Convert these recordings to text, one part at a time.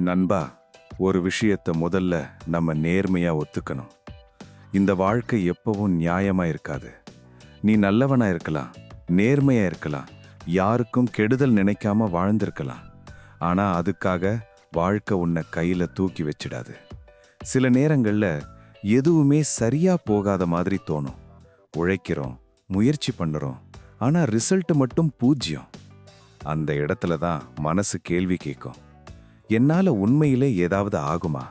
நண்பா, ஒரு விஷயத்தை முதல்ல நம்ம நேர்மையா ஒத்துக்கணும். இந்த வாழ்க்கை எப்பவும் நியாயமா இருக்காது. நீ நல்லவனா இருக்கலாம், நேர்மையா இருக்கலாம், யாருக்கும் கெடுதல் நினைக்காம வாழ்ந்திருக்கலாம். ஆனா அதுக்காக வாழ்க்கை உன்னை கையில தூக்கி வச்சிடாது. சில நேரங்கள்ல எதுவுமே சரியா போகாத மாதிரி தோணும். உழைக்கிறோம், முயற்சி பண்ணுறோம், ஆனா ரிசல்ட் மட்டும் 0. அந்த இடத்துல தான் மனசு கேள்வி கேட்கும். என்னால உண்மையிலே ஏதாவது ஆகுமா?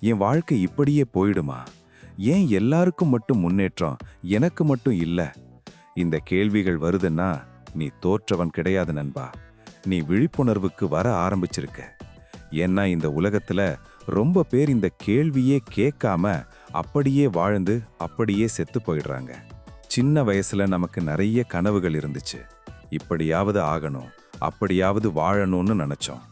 என் வாழ்க்கை இப்படியே போயிடுமா? ஏன் எல்லாருக்கும் மட்டும் முன்னேற்றம், எனக்கு மட்டும் இல்ல? இந்த கேள்விகள் வருதுன்னா நீ தோற்றவன் கிடையாது நண்பா. நீ விழிப்புணர்வுக்கு வர ஆரம்பிச்சிருக்க. ஏன்னா இந்த உலகத்துல ரொம்ப பேர் இந்த கேள்வியே கேட்காம அப்படியே வாழ்ந்து அப்படியே செத்து போயிடுறாங்க. சின்ன வயசுல நமக்கு நிறைய கனவுகள் இருந்துச்சு. இப்படியாவது ஆகணும், அப்படியாவது வாழணும்னு நினைச்சோம்.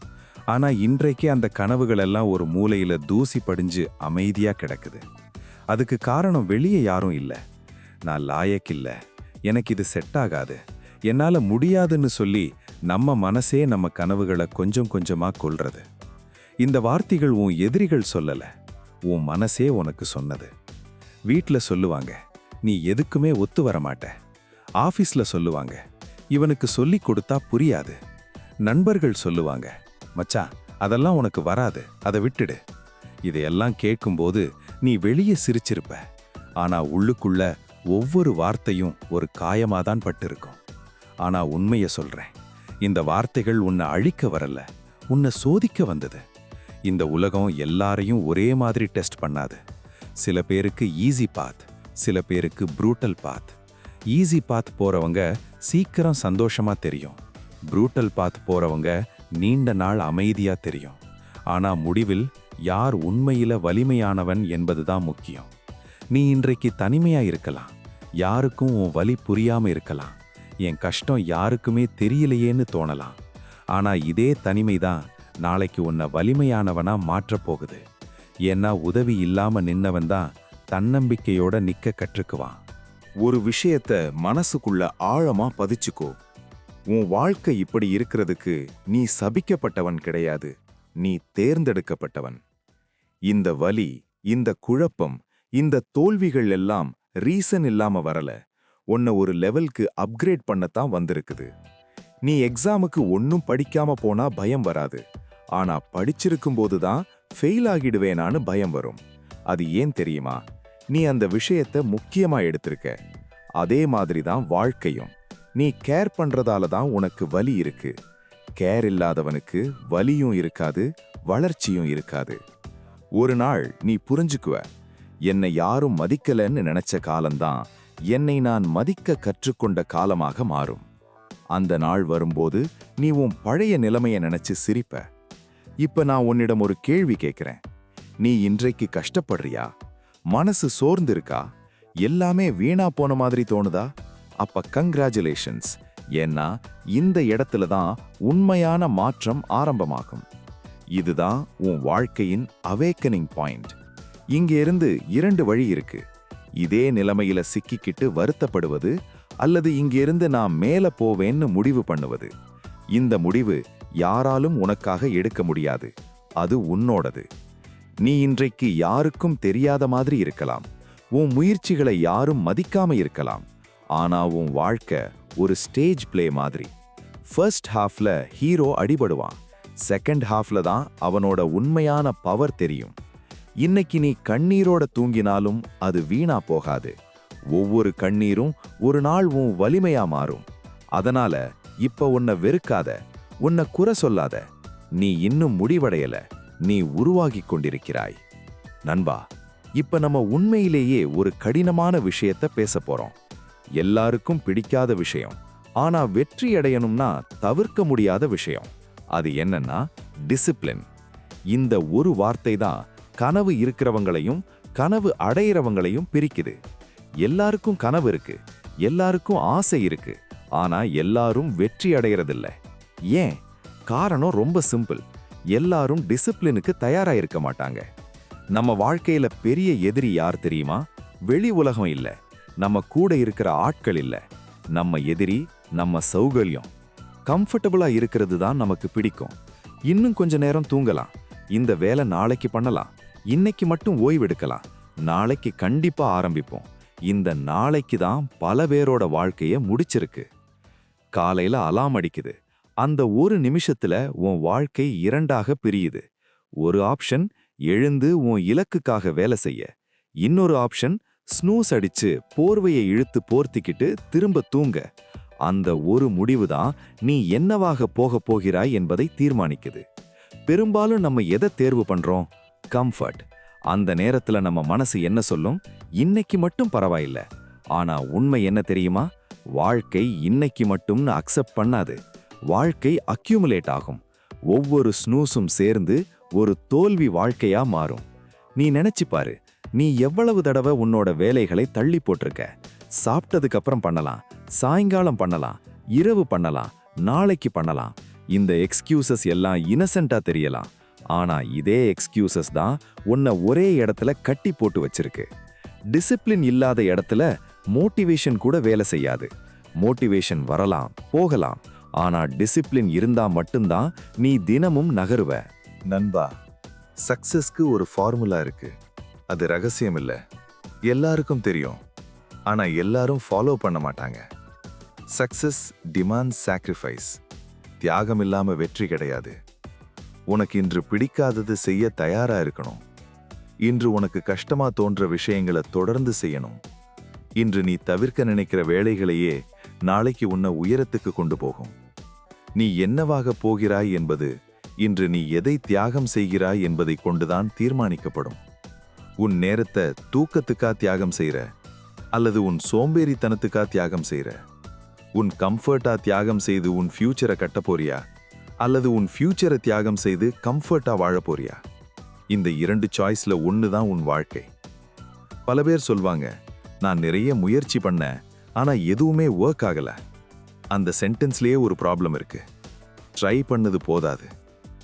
ஆனா இன்றைக்கே அந்த கனவுகள் எல்லாம் ஒரு மூலையில தூசி படிஞ்சு அமைதியா கிடக்குது. அதுக்கு காரணம் வெளியே யாரும் இல்லை. நான் லாயக்கில்ல, எனக்கு இது செட் ஆகாது, என்னால முடியாதுன்னு சொல்லி நம்ம மனசே நம்ம கனவுகளை கொஞ்சம் கொஞ்சமா கொல்றது. இந்த வார்த்தைகள் உன் எதிரிகள் சொல்லல, உன் மனசே உனக்கு சொன்னது. வீட்ல சொல்லுவாங்க, நீ எதுக்குமே ஒத்து வர மாட்ட. ஆபீஸ்ல சொல்லுவாங்க, இவனுக்கு சொல்லி கொடுத்தா புரியாது. நண்பர்கள் சொல்லுவாங்க, மச்சான் அதெல்லாம் உனக்கு வராது, அதை விட்டுடு. இதையெல்லாம் கேட்கும்போது நீ வெளியே சிரிச்சிருப்ப. ஆனா உள்ளுக்குள்ள ஒவ்வொரு வார்த்தையும் ஒரு காயமாதான் பட்டிருக்கும். ஆனா உண்மைய சொல்றேன், இந்த வார்த்தைகள் உன்னை அழிக்க வரல, உன்னை சோதிக்க வந்தது. இந்த உலகம் எல்லாரையும் ஒரே மாதிரி டெஸ்ட் பண்ணாது. சில பேருக்கு ஈஸி பாத், சில பேருக்கு ப்ரூட்டல் பாத். ஈஸி பாத் போறவங்க சீக்கிரம் சந்தோஷமா தெரியும். ப்ரூட்டல் பாத் போறவங்க நீண்ட நாள் அமைதியா தெரியும். ஆனா முடிவில் யார் உண்மையில வலிமையானவன் என்பதுதான் முக்கியம். நீ இன்றைக்கு தனிமையா இருக்கலாம், யாருக்கும் உன் வலி புரியாம இருக்கலாம், என் கஷ்டம் யாருக்குமே தெரியலையேன்னு தோணலாம். ஆனா இதே தனிமைதான் நாளைக்கு உன்னை வலிமையானவனா மாற்றப் போகுது. ஏன்னா உதவி இல்லாம நின்னவன் தான் தன்னம்பிக்கையோட நிக்க கற்றுக்குவான். ஒரு விஷயத்த மனசுக்குள்ள ஆழமா பதிச்சுக்கோ. உன் வாழ்க்கை இப்படி இருக்கிறதுக்கு நீ சபிக்கப்பட்டவன் கிடையாது, நீ தேர்ந்தெடுக்கப்பட்டவன். இந்த வலி, இந்த குழப்பம், இந்த தோல்விகள் எல்லாம் ரீசன் இல்லாம வரல, உன்னை ஒரு லெவலுக்கு அப்கிரேட் பண்ணத்தான் வந்திருக்குது. நீ எக்ஸாமுக்கு ஒன்னும் படிக்காம போனா பயம் வராது. ஆனா படிச்சிருக்கும் போதுதான் ஃபெயில் ஆகிடுவேனான்னு பயம் வரும். அது ஏன் தெரியுமா? நீ அந்த விஷயத்த முக்கியமா எடுத்திருக்க. அதே மாதிரி தான் வாழ்க்கையும். நீ கேர் பண்றதால தான் உனக்கு வலி இருக்கு. கேர் இல்லாதவனுக்கு வலியும் இருக்காது, வளர்ச்சியும் இருக்காது. ஒரு நாள் நீ புரிஞ்சுக்குவ, என்னை யாரும் மதிக்கலன்னு நினைச்ச காலம்தான் என்னை நான் மதிக்க கற்றுக்கொண்ட காலமாக மாறும். அந்த நாள் வரும்போது நீ உன் பழைய நிலைமைய நினைச்சு சிரிப்ப. இப்ப நான் உன்னிடம் ஒரு கேள்வி கேட்கிறேன். நீ இன்றைக்கு கஷ்டப்படுறியா? மனசு சோர்ந்து இருக்கா? எல்லாமே வீணா போன மாதிரி தோணுதா? அப்ப கங்க்ராச்சுலேஷன்ஸ். ஏன்னா இந்த இடத்துல தான் உண்மையான மாற்றம் ஆரம்பமாகும். இதுதான் உன் வாழ்க்கையின் அவேக்கனிங் பாயிண்ட். இங்க இருந்து 2 வழி இருக்கு. இதே நிலைமையில சிக்கிக்கிட்டு வருத்தப்படுவது, அல்லது இங்கிருந்து நான் மேல போவேன்னு முடிவு பண்ணுவது. இந்த முடிவு யாராலும் உனக்காக எடுக்க முடியாது. அது உன்னோடது. நீ இன்றைக்கு யாருக்கும் தெரியாத மாதிரி இருக்கலாம். உன் முயற்சிகளை யாரும் மதிக்காம இருக்கலாம். ஆனா உன் வாழ்க்கை ஒரு ஸ்டேஜ் பிளே மாதிரி. ஃபர்ஸ்ட் ஹாஃப்ல ஹீரோ அடிபடுவான், செகண்ட் ஹாஃப்ல தான் அவனோட உண்மையான பவர் தெரியும். இன்னைக்கு நீ கண்ணீரோட தூங்கினாலும் அது வீணா போகாது. ஒவ்வொரு கண்ணீரும் ஒரு நாள் உன் வலிமையா மாறும். அதனால இப்ப உன்னை வெறுக்காத, உன்னை குறை சொல்லாத. நீ இன்னும் முடிவடையல, நீ உருவாகி கொண்டிருக்கிறாய். நண்பா, இப்ப நம்ம உண்மையிலேயே ஒரு கடினமான விஷயத்த பேச போறோம். எல்லாருக்கும் பிடிக்காத விஷயம், ஆனா வெற்றி அடையணும்னா தவிர்க்க முடியாத விஷயம். அது என்னன்னா டிசிப்ளின். இந்த ஒரு வார்த்தை தான் கனவு இருக்கிறவங்களையும் கனவு அடையிறவங்களையும் பிரிக்குது. எல்லாருக்கும் கனவு இருக்கு, எல்லாருக்கும் ஆசை இருக்கு, ஆனா எல்லாரும் வெற்றி அடையறதில்ல. ஏன்? காரணம் ரொம்ப சிம்பிள். எல்லாரும் டிசிப்ளினுக்கு தயாரா இருக்க மாட்டாங்க. நம்ம வாழ்க்கையில பெரிய எதிரி யார் தெரியுமா? வெளி உலகம் இல்ல, நம்ம கூட இருக்கிற ஆட்கள் இல்ல. நம்ம எதிரி நம்ம சௌகரியம். கம்ஃபர்டபுளா இருக்கிறது தான் நமக்கு பிடிக்கும். இன்னும் கொஞ்ச நேரம் தூங்கலாம், இந்த வேலை நாளைக்கு பண்ணலாம், இன்னைக்கு மட்டும் ஓய்வெடுக்கலாம், நாளைக்கு கண்டிப்பா ஆரம்பிப்போம். இந்த நாளைக்கு தான் பல பேரோட வாழ்க்கைய முடிச்சிருக்கு. காலையில அலாம் அடிக்குது. அந்த ஒரு நிமிஷத்துல உன் வாழ்க்கை இரண்டாக பிரியுது. ஒரு ஆப்ஷன் எழுந்து உன் இலக்குக்காக வேலை செய்ய, இன்னொரு ஆப்ஷன் ஸ்னூஸ் அடிச்சு போர்வையை இழுத்து போர்த்திக்கிட்டு திரும்ப தூங்க. அந்த ஒரு முடிவு தான் நீ என்னவாக போகப் போகிறாய் என்பதை தீர்மானிக்குது. பெரும்பாலும் நம்ம எதை தேர்வு பண்றோம்? கம்ஃபர்ட். அந்த நேரத்துல நம்ம மனசு என்ன சொல்லும்? இன்னைக்கு மட்டும் பரவாயில்ல. ஆனா உண்மை என்ன தெரியுமா? வாழ்க்கை இன்னைக்கு மட்டும்னு அக்செப்ட் பண்ணாது. வாழ்க்கை அக்யூமுலேட் ஆகும். ஒவ்வொரு ஸ்னூஸும் சேர்ந்து ஒரு தோல்வி வாழ்க்கையா மாறும். நீ நினைச்சு பாரு, நீ எவ்வளவு தடவை உன்னோட வேலைகளை தள்ளி போட்டிருக்க. சாப்பிட்டதுக்கு அப்புறம் பண்ணலாம், சாயங்காலம் பண்ணலாம், இரவு பண்ணலாம், நாளைக்கு பண்ணலாம். இந்த எக்ஸ்கியூசஸ் எல்லாம் இன்னசென்ட்டா தெரியலாம். ஆனா இதே எக்ஸ்கியூசஸ் தான் உன்னை ஒரே இடத்துல கட்டி போட்டு வச்சிருக்கு. டிசிப்ளின் இல்லாத இடத்துல மோட்டிவேஷன் கூட வேலை செய்யாது. மோட்டிவேஷன் வரலாம், போகலாம். ஆனா டிசிப்ளின் இருந்தா மட்டும்தான் நீ தினமும் நகருவ. நண்பா, சக்சஸ்க்கு ஒரு ஃபார்முலா இருக்கு. அது ரகசியம் இல்ல, எல்லாருக்கும் தெரியும். ஆனா எல்லாரும் ஃபாலோ பண்ண மாட்டாங்க. Success demand sacrifice. தியாகம் இல்லாம வெற்றி கிடையாது. உனக்கு இன்று பிடிக்காதது செய்ய தயாரா இருக்கணும். இன்று உனக்கு கஷ்டமா தோன்ற விஷயங்களை தொடர்ந்து செய்யணும். இன்று நீ தவிர்க்க நினைக்கிற வேலைகளையே நாளைக்கு உன்னை உயரத்துக்கு கொண்டு போகும். நீ என்னவாக போகிறாய் என்பது இன்று நீ எதை தியாகம் செய்கிறாய் என்பதை கொண்டுதான் தீர்மானிக்கப்படும். உன் நேரத்தை தூக்கத்துக்கா தியாகம் செய்யற, அல்லது உன் சோம்பேறித்தனத்துக்கா தியாகம் செய்யற? உன் கம்ஃபர்ட்டா தியாகம் செய்து உன் ஃபியூச்சரை கட்ட போறியா, அல்லது உன் ஃபியூச்சரை தியாகம் செய்து கம்ஃபர்ட்டா வாழ போறியா? இந்த இரண்டு சாய்ஸ்ல ஒன்று தான் உன் வாழ்க்கை. பல பேர் சொல்வாங்க, நான் நிறைய முயற்சி பண்ணேன், ஆனா எதுவுமே ஒர்க் ஆகல. அந்த சென்டென்ஸ்லயே ஒரு ப்ராப்ளம் இருக்கு. ட்ரை பண்ணது போதாது,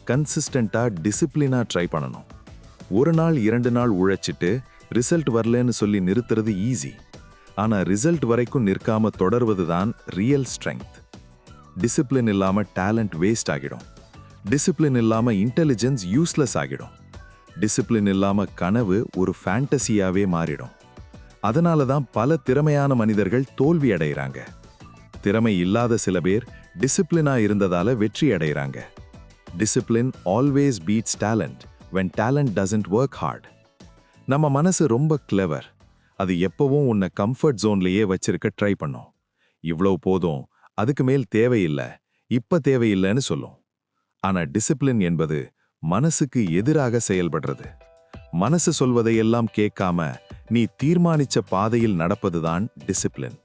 கன்சிஸ்டண்டா டிசிப்ளினா ட்ரை பண்ணணும். ஒரு நாள் 2 நாள் உழைச்சிட்டு ரிசல்ட் வரலன்னு சொல்லி நிறுத்துறது ஈஸி. ஆனா ரிசல்ட் வரைக்கும் நிற்காம தொடர்வது தான் ரியல் ஸ்ட்ரெங்த். டிசிப்ளின் இல்லாம டேலண்ட் வேஸ்ட் ஆகிடும். டிசிப்ளின் இல்லாம இன்டெலிஜென்ஸ் யூஸ்லெஸ் ஆகிடும். டிசிப்ளின் இல்லாம கனவு ஒரு ஃபேண்டசியாவே மாறிடும். அதனால தான் பல திறமையான மனிதர்கள் தோல்வி அடைகிறாங்க. திறமை இல்லாத சில பேர் டிசிப்ளினா இருந்ததால வெற்றி அடைகிறாங்க. Discipline always beats talent when talent doesn't work hard. நம்ம மனசு ரொம்ப கிளவர். அது எப்பவும் உன்னை கம்ஃபர்ட் ஜோன்லயே வச்சிருக்க ட்ரை பண்ணும். இவ்வளவு போதும், அதுக்கு மேல் தேவையில்லை, இப்ப தேவையில்லைன்னு சொல்லும். ஆனா டிசிப்ளின் என்பது மனசுக்கு எதிராக செயல்படுறது. மனசு சொல்வதையெல்லாம் கேட்காம நீ தீர்மானிச்ச பாதையில் நடப்பதுதான் டிசிப்ளின்.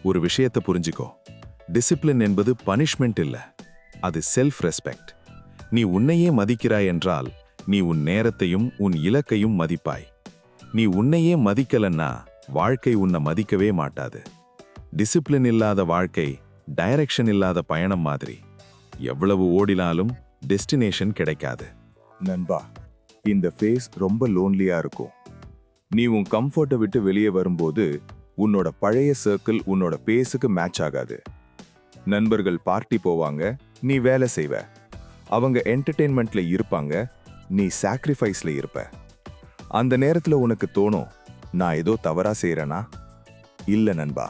ஒரு விஷயத்தை புரிஞ்சுக்கோ, டிசிப்ளின் என்பது பனிஷ்மெண்ட் இல்ல, அது செல்ஃப் ரெஸ்பெக்ட். நீ உன்னையே மதிக்கிறாய் என்றால் நீ உன் நேரத்தையும் உன் இலக்கையும் மதிப்பாய். நீ உன்னையே மதிக்கலன்னா வாழ்க்கை உன்னை மதிக்கவே மாட்டாது. டிசிப்ளின் இல்லாத வாழ்க்கை டைரக்ஷன் இல்லாத பயணம் மாதிரி. எவ்வளவு ஓடினாலும் டெஸ்டினேஷன் கிடைக்காது. நண்பா, இந்த ஃபேஸ் ரொம்ப லோன்லியா இருக்கும். நீ உன் கம்ஃபர்ட்டை விட்டு வெளியே வரும்போது உன்னோட பழைய சர்க்கிள் உன்னோட பேஸுக்கு மேட்ச் ஆகாது. நண்பர்கள் பார்ட்டி போவாங்க, நீ வேலை செய்வ. அவங்க என்டர்டெயின்மெண்ட்ல இருப்பாங்க, நீ சாக்ரிஃபைஸ்ல இருப்ப. அந்த நேரத்துல உனக்கு தோணும், நான் ஏதோ தவறா செய்யறேனா? இல்ல நண்பா,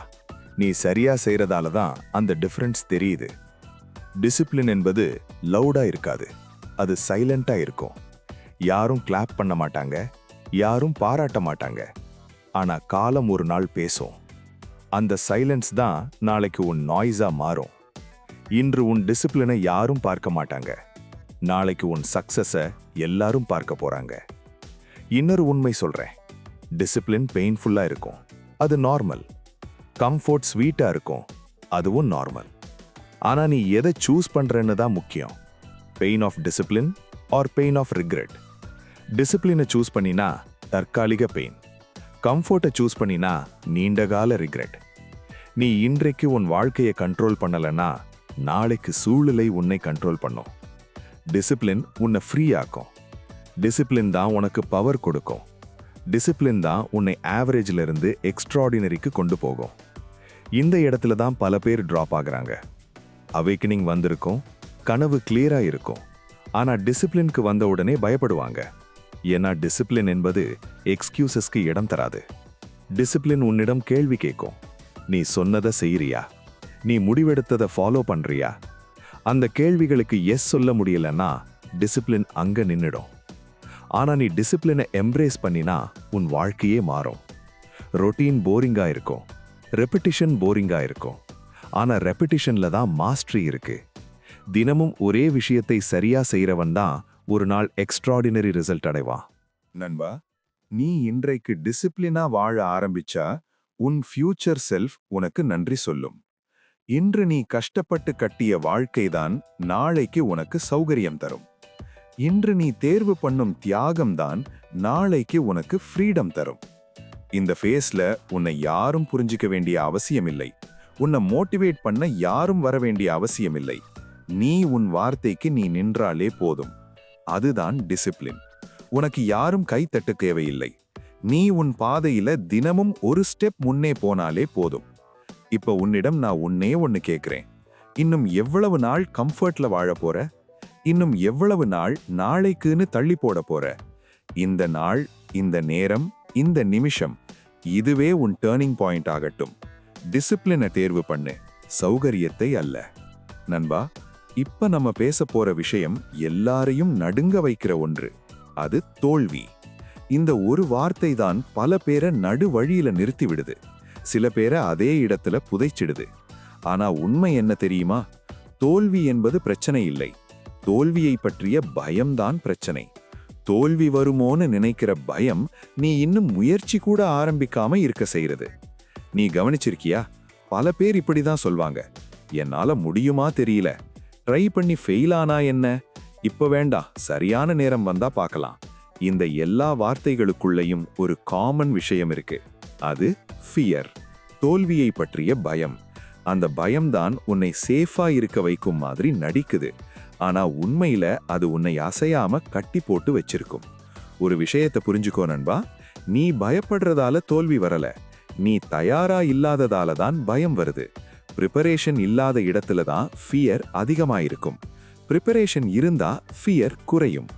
நீ சரியா செய்யறதால தான் அந்த டிஃபரன்ஸ் தெரியுது. டிசிப்ளின் என்பது லவுடா இருக்காது, அது சைலண்டா இருக்கும். யாரும் கிளாப் பண்ண மாட்டாங்க, யாரும் பாராட்ட மாட்டாங்க. ஆனா காலம் ஒரு நாள் பேசும். அந்த சைலன்ஸ் தான் நாளைக்கு உன் நாய்ஸா மாறும். இன்று உன் டிசிப்ளினை யாரும் பார்க்க மாட்டாங்க, நாளைக்கு உன் சக்சஸை எல்லாரும் பார்க்க போறாங்க. இன்னொரு உண்மை சொல்றேன், டிசிப்ளின் பெயின்ஃபுல்லா இருக்கும், அது நார்மல். கம்ஃபோர்ட் ஸ்வீட்டா இருக்கும், அதுவும் நார்மல். ஆனா நீ எதை சூஸ் பண்றன்னு தான் முக்கியம். Pain of discipline or pain of regret. டிசிப்ளினை சூஸ் பண்ணினா தற்காலிக பெயின், கம்ஃபோர்ட்டை சூஸ் பண்ணினா நீண்டகால ரிக்ரெட். நீ இன்றைக்கு உன் வாழ்க்கையை கண்ட்ரோல் பண்ணலன்னா நாளைக்கு சூழ்நிலை உன்னை கண்ட்ரோல் பண்ணும். டிசிப்ளின் உன்னை ஃப்ரீ ஆக்கும். டிசிப்ளின் தான் உனக்கு பவர் கொடுக்கும். டிசிப்ளின் தான் உன்னை ஆவரேஜ்ல இருந்து எக்ஸ்ட்ராடினரிக்கு கொண்டு போகும். இந்த இடத்துல தான் பல பேர் டிராப் ஆகுறாங்க. அவேக்கனிங் வந்திருக்கும், கனவு கிளியரா இருக்கும், ஆனா டிசிப்ளினுக்கு வந்த உடனே பயப்படுவாங்க. ஏன்னா டிசிப்ளின் என்பது எக்ஸ்கியூசஸ்க்கு இடம் தராது. டிசிப்ளின் உன்னிடம் கேள்வி கேட்கும். நீ சொன்னதை செய்யறியா? நீ முடிவெடுத்ததை ஃபாலோ பண்றியா? அந்த கேள்விகளுக்கு எஸ் சொல்ல முடியலன்னா டிசிப்ளின் அங்க நின்னுடும். ஆனா நீ டிசிப்ளினை எம்ப்ரேஸ் பண்ணினா உன் வாழ்க்கையே மாறும். ரொட்டீன் போரிங்கா இருக்கும், ரெப்பிட்டிஷன் போரிங்கா இருக்கும். ஆனா ரெப்பிட்டிஷன்ல தான் மாஸ்டரி இருக்கு. தினமும் ஒரே விஷயத்தை சரியா செய்யறவன் தான் ஒரு நாள் எக்ஸ்ட்ராடினரி ரிசல்ட் அடைவான். நண்பா, நீ இன்றைக்கு டிசிப்ளினா வாழ ஆரம்பிச்சா உன் ஃபியூச்சர் செல்ஃப் உனக்கு நன்றி சொல்லும். இன்று நீ கஷ்டப்பட்டு கட்டிய வாழ்க்கைதான் நாளைக்கு உனக்கு சௌகரியம் தரும். இன்று நீ தேர்வு பண்ணும் தியாகம்தான் நாளைக்கு உனக்கு ஃப்ரீடம் தரும். இந்த ஃபேஸ்ல உன்னை யாரும் புரிஞ்சிக்க வேண்டிய அவசியமில்லை. உன்னை மோட்டிவேட் பண்ண யாரும் வர வேண்டிய அவசியமில்லை. நீ உன் வார்த்தைக்கு நீ நின்றாலே போதும். அதுதான் டிசிப்ளின். உனக்கு யாரும் கைத்தட்ட தேவையில்லை. நீ உன் பாதையில தினமும் ஒரு ஸ்டெப் முன்னே போனாலே போதும். இப்ப உன்னிடம் நான் ஒண்ணு கேட்கிறேன். இன்னும் எவ்வளவு நாள் கம்ஃபர்ட்ல வாழ போற? இன்னும் எவ்வளவு நாள் நாளைக்குன்னு தள்ளி போட போற? இந்த நாள், இந்த நேரம், இந்த நிமிஷம், இதுவே உன் டேர்னிங் பாயிண்ட் ஆகட்டும். டிசிப்ளினை தேர்வு பண்ணு, சௌகரியத்தை அல்ல. நண்பா, இப்ப நம்ம பேச போற விஷயம் எல்லாரையும் நடுங்க வைக்கிற ஒன்று. அது தோல்வி. இந்த ஒரு வார்த்தை தான் பல பேரை நடு வழியில நிறுத்தி விடுது. சில பேரை அதே இடத்துல புதைச்சிடுது. ஆனா உண்மை என்ன தெரியுமா? தோல்வி என்பது பிரச்சனை இல்லை. தோல்வியை பற்றிய பயம்தான் பிரச்சனை. தோல்வி வருமோன்னு நினைக்கிற பயம் நீ இன்னும் முயற்சி கூட ஆரம்பிக்காம இருக்க செய்யறது. நீ கவனிச்சிருக்கியா? பல பேர் இப்படிதான் சொல்வாங்க. என்னால முடியுமா தெரியல, ட்ரை பண்ணி ஃபெயில் ஆனா என்ன, இப்ப வேண்டாம், சரியான நேரம் வந்தா பார்க்கலாம். இந்த எல்லா வார்த்தைகளுக்குள்ளேயும் ஒரு காமன் விஷயம் இருக்கு. அது ஃபியர், தோல்வியை பற்றிய பயம். அந்த பயம்தான் உன்னை சேஃபா இருக்க வைக்கும் மாதிரி நடிக்குது. ஆனா உண்மையில அது உன்னை அசையாம கட்டி போட்டு வச்சிருக்கும். ஒரு விஷயத்தை புரிஞ்சுக்கோ நண்பா, நீ பயப்படுறதால தோல்வி வரல, நீ தயாரா இல்லாததால தான் பயம் வருது. ப்ரிப்பரேஷன் இல்லாத இடத்துல தான் ஃபியர் அதிகமாயிருக்கும். ப்ரிப்பரேஷன் இருந்தா ஃபியர் குறையும்.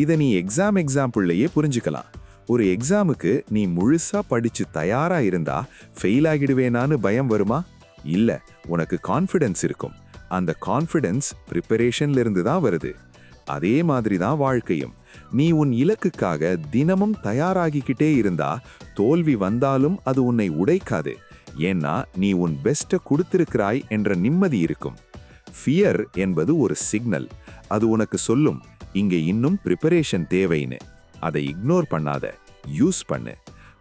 இதை நீ எக்ஸாம்பிள்ளையே புரிஞ்சுக்கலாம். ஒரு எக்ஸாமுக்கு நீ முழுசா படிச்சு தயாரா இருந்தா ஃபெயில் ஆகிடுவேனான்னு பயம் வருமா? இல்ல, உனக்கு கான்ஃபிடன்ஸ் இருக்கும். அந்த கான்ஃபிடன்ஸ் ப்ரிப்பரேஷன்ல இருந்து தான் வருது. அதே மாதிரி தான் வாழ்க்கையும். நீ உன் இலக்குக்காக தினமும் தயாராகிக்கிட்டே இருந்தா தோல்வி வந்தாலும் அது உன்னை உடைக்காது. ஏன்னா நீ உன் பெஸ்ட்டை கொடுத்திருக்கிறாய் என்ற நிம்மதி இருக்கும். ஃபியர் என்பது ஒரு சிக்னல். அது உனக்கு சொல்லும், இங்க இன்னும் ப்ரிப்பரேஷன் தேவைன்னு. அதை இக்னோர் பண்ணாத, யூஸ் பண்ணு.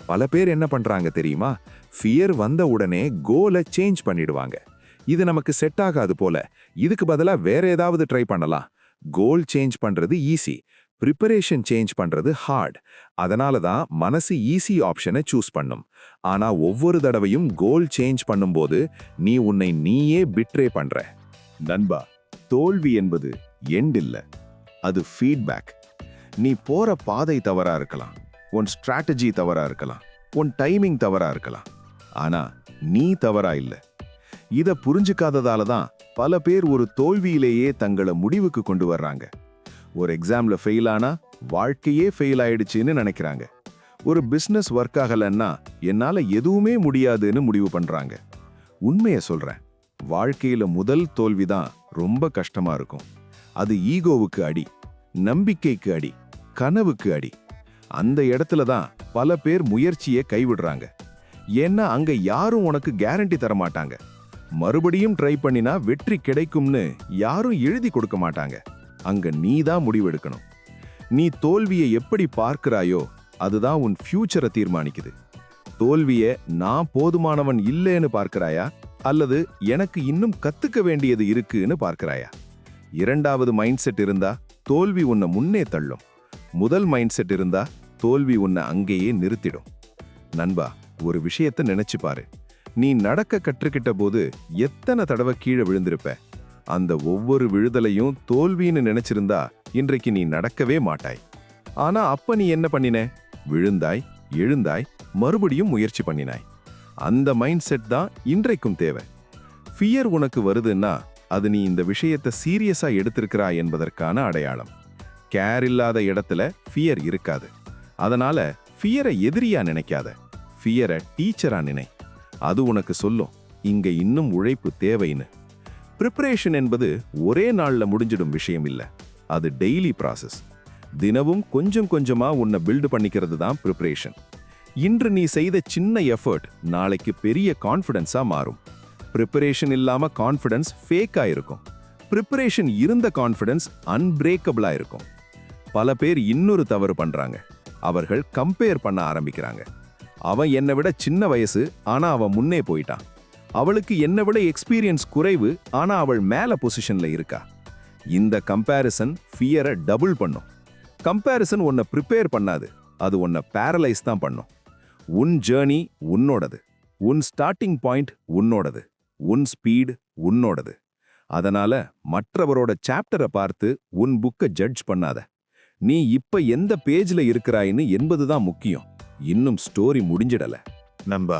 பல பேர் என்ன பண்றாங்க தெரியுமா? ஃபியர் வந்த உடனே கோலை சேஞ்ச் பண்ணிடுவாங்க. இது நமக்கு செட் ஆகாது போல, இதுக்கு பதிலா வேற ஏதாவது ட்ரை பண்ணலாம். கோல் சேஞ்ச் பண்றது ஈஸி, ப்ரிப்பரேஷன் சேஞ்ச் பண்றது ஹார்ட். அதனால தான் மனசு ஈஸி ஆப்ஷனை சூஸ் பண்ணும். ஆனா ஒவ்வொரு தடவையும் கோல் சேஞ்ச் பண்ணும்போது நீ உன்னை நீயே பிட்ரே பண்ற. நண்பா, தோல்வி என்பது எண்ட் இல்ல, அது ஃபீட்பேக். நீ போற பாதை தவறா இருக்கலாம், உன் ஸ்ட்ராட்டஜி தவறா இருக்கலாம், உன் டைமிங் தவறா இருக்கலாம். ஆனா நீ தவறா இல்ல. இத புரிஞ்சுக்காததால தான் பல பேர் ஒரு தோல்வியிலேயே தங்களை முடிவுக்கு கொண்டு வர்றாங்க. ஒரு எக்ஸாம்ல ஃபெயில் ஆனா வாழ்க்கையே ஃபெயில் ஆயிடுச்சுன்னு நினைக்கிறாங்க. ஒரு பிசினஸ் ஒர்க் ஆகலன்னா என்னால எதுவுமே முடியாதுன்னு முடிவு பண்றாங்க. உண்மையை சொல்றேன், வாழ்க்கையில முதல் தோல்விதான் ரொம்ப கஷ்டமா இருக்கும். அது ஈகோவுக்கு அடி, நம்பிக்கைக்கு அடி, கனவுக்கு அடி. அந்த இடத்துல தான் பல பேர் முயற்சியை கைவிடுறாங்க. ஏன்னா அங்க யாரும் உனக்கு கேரண்டி தர மாட்டாங்க. மறுபடியும் ட்ரை பண்ணினா வெற்றி கிடைக்கும்னு யாரும் எழுதி கொடுக்க மாட்டாங்க. அங்க நீ தான் முடிவெடுக்கணும். நீ தோல்வியை எப்படி பார்க்கிறாயோ அதுதான் உன் ஃபியூச்சரை தீர்மானிக்குது. தோல்வியை நான் போதுமானவன் இல்லைன்னு பார்க்கிறாயா, அல்லது எனக்கு இன்னும் கத்துக்க வேண்டியது இருக்குன்னு பார்க்கிறாயா? இரண்டாவது மைண்ட் செட் இருந்தா தோல்வி உன்னை முன்னே தள்ளும். முதல் மைண்ட் செட் இருந்தா தோல்வி உன்னை அங்கேயே நிறுத்திடும். நண்பா, ஒரு விஷயத்தை நினைச்சு பாரு. நீ நடக்க கற்றுக்கிட்ட போது எத்தனை தடவை கீழே விழுந்திருப்ப? அந்த ஒவ்வொரு விழுதலையும் தோல்வின்னு நினைச்சிருந்தா இன்றைக்கு நீ நடக்கவே மாட்டாய். ஆனா அப்ப நீ என்ன பண்ணின? விழுந்தாய், எழுந்தாய், மறுபடியும் முயற்சி பண்ணினாய். அந்த மைண்ட் செட் தான் இன்றைக்கும் தேவை. ஃபியர் உனக்கு வருதுன்னா அது நீ இந்த விஷயத்தை சீரியஸா எடுத்திருக்கிறாய் என்பதற்கான அடையாளம். கேர் இல்லாத இடத்துல ஃபியர் இருக்காது. அதனால ஃபியரை எதிரியா நினைக்காத, ஃபியரை டீச்சரா நினை. அது உனக்கு சொல்லும் இங்க இன்னும் உழைப்பு தேவைன்னு. ப்ரிப்பரேஷன் என்பது ஒரே நாள்ல முடிஞ்சிடும் விஷயம் இல்ல, அது டெய்லி ப்ராசஸ். தினமும் கொஞ்சம் கொஞ்சமா உன்னை பில்டு பண்ணிக்கிறது தான் ப்ரிப்பரேஷன். இன்று நீ செய்த சின்ன எஃபர்ட் நாளைக்கு பெரிய கான்ஃபிடன்ஸா மாறும். ப்ரிப்பரேஷன் இல்லாம கான்ஃபிடன்ஸ் ஃபேக்கா இருக்கும். ப்ரிப்பரேஷன் இருந்த கான்ஃபிடன்ஸ் அன்பிரேக்கபிளா இருக்கும். பல பேர் இன்னொரு தவறு பண்றாங்க. அவர்கள் கம்பேர் பண்ண ஆரம்பிக்கிறாங்க. அவன் என்னை விட சின்ன வயசு, ஆனா அவன் முன்னே போயிட்டான். அவளுக்கு என்னை விட எக்ஸ்பீரியன்ஸ் குறைவு, ஆனா அவள் மேல பொசிஷன்ல இருக்கா. இந்த கம்பேரிசன் ஃபியரை டபுள் பண்ணும். கம்பேரிசன் உன்னை ப்ரிப்பேர் பண்ணாது, அது உன்னை பேரலைஸ் தான் பண்ணும். உன் ஜேர்னி உன்னோடது, உன் ஸ்டார்டிங் பாயிண்ட் உன்னோடது, உன் ஸ்பீடு உன்னோடது. அதனால மற்றவரோட சாப்டரை பார்த்து உன் புக்கை ஜட்ஜ் பண்ணாத. நீ இப்ப எந்த பேஜ்ல இருக்கிறாயின்னு என்பதுதான் முக்கியம். இன்னும் ஸ்டோரி முடிஞ்சிடல. நண்பா,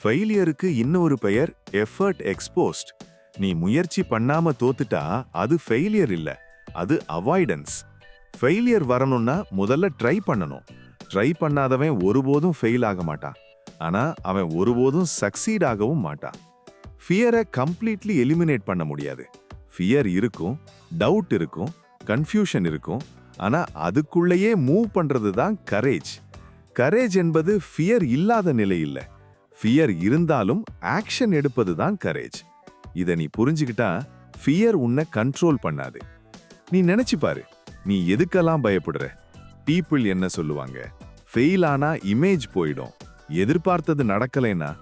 ஃபெயிலியருக்கு இன்னொரு பெயர் எஃபர்ட் எக்ஸ்போஸ்ட். நீ முயற்சி பண்ணாம தோத்துட்டா அது ஃபெயிலியர் இல்ல, அது அவாய்டன்ஸ். ஃபெயிலியர் வரணும்னா முதல்ல ட்ரை பண்ணணும். ட்ரை பண்ணாதவன் ஒருபோதும் ஃபெயில் ஆக மாட்டான், ஆனா அவன் ஒருபோதும் சக்சீட் ஆகவும் மாட்டான். ஃபியரை கம்ப்ளீட்லி எலிமினேட் பண்ண முடியாது. ஃபியர் இருக்கும், டவுட் இருக்கும், கன்ஃபியூஷன் இருக்கும், ஆனா அதுக்குள்ளேயே மூவ் பண்றது தான் கரேஜ். கரேஜ் என்பது ஃபியர் இல்லாத நிலை இல்ல, ஃபியர் இருந்தாலும் ஆக்ஷன் எடுப்பது தான் கரேஜ். இதை நீ புரிஞ்சுக்கிட்டா ஃபியர் உன்னை கண்ட்ரோல் பண்ணாது. நீ நினைச்சு பாரு, நீ எதுக்கெல்லாம் பயப்படுற? பீப்புள் என்ன சொல்லுவாங்க, ஃபெயில் ஆனா இமேஜ் போயிடும், எதிர்பார்த்தது நடக்கலைன்னா.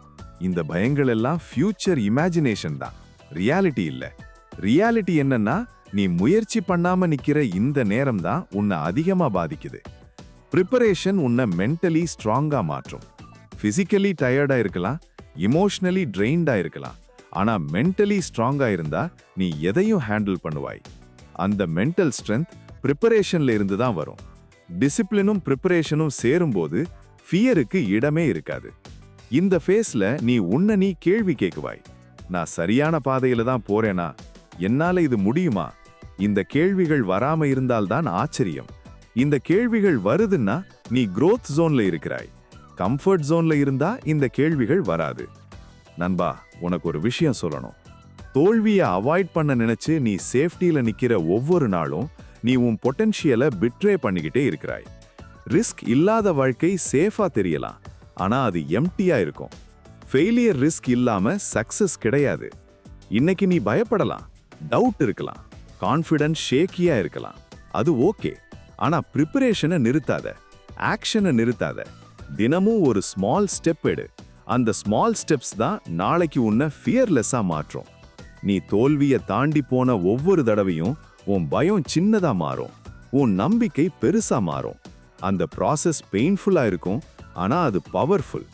இந்த பயங்கள் எல்லாம் ஃபியூச்சர் இமேஜினேஷன் தான், ரியாலிட்டி இல்ல. ரியாலிட்டி என்னன்னா, நீ முயற்சி பண்ணாம நிக்கிற இந்த நேரம் தான் உன்னை அதிகமா பாதிக்குது. ப்ரிப்பரேஷன் உன்னை மென்டலி ஸ்ட்ராங்கா மாற்றும். பிசிக்கலி டயர்டா இருக்கலாம், இமோஷனலி ட்ரெயின்டா இருக்கலாம், ஆனா மென்டலி ஸ்ட்ராங்கா இருந்தா நீ எதையும் ஹேண்டில் பண்ணுவாய். அந்த மென்டல் ஸ்ட்ரென்த் ப்ரிப்பரேஷன்ல இருந்து தான் வரும். டிசிப்ளினும் ப்ரிப்பரேஷனும் சேரும்போது ஃபியருக்கு இடமே இருக்காது. இந்த ஃபேஸ்ல நீ உன்னை நீ கேள்வி கேட்குவாய். நான் சரியான பாதையில தான் போறேனா? என்னால இது முடியுமா? இந்த கேள்விகள் வராம இருந்தால்தான் ஆச்சரியம். இந்த கேள்விகள் வருதுன்னா நீ growth ஜோன்ல இருக்கிறாய். கம்ஃபர்ட் ஜோன்ல இருந்தா இந்த கேள்விகள் வராது. நண்பா, உனக்கு ஒரு விஷயம் சொல்லணும். தோல்வியை அவாய்ட் பண்ண நினைச்சு நீ சேஃப்டியில நிக்கிற ஒவ்வொரு நாளும் நீ உன் பொட்டன்ஷியலை பிட்ரே பண்ணிக்கிட்டே இருக்கிறாய். ரிஸ்க் இல்லாத வாழ்க்கை சேஃபா தெரியலாம், ஆனா அது எம்டியா இருக்கும். ஃபெயிலியர் ரிஸ்க் இல்லாம சக்சஸ் கிடையாது. இன்னைக்கு நீ பயப்படலாம், டவுட் இருக்கலாம், கான்ஃபிடன்ஸ் ஷேக்கியா இருக்கலாம், அது ஓகே. ஆனா ப்ரிப்பரேஷனை நிறுத்தாத, ஆக்ஷனை நிறுத்தாத. தினமும் ஒரு ஸ்மால் ஸ்டெப் எடு. அந்த ஸ்மால் ஸ்டெப்ஸ் தான் நாளைக்கு உன்னை ஃபியர்லெஸ்ஸா மாற்றும். நீ தோல்வியை தாண்டி போன ஒவ்வொரு தடவையும் உன் பயம் சின்னதா மாறும், உன் நம்பிக்கை பெருசா மாறும். அந்த ப்ராசஸ் பெயின்ஃபுல்லா இருக்கும், ஆனா அது பவர்ஃபுல்.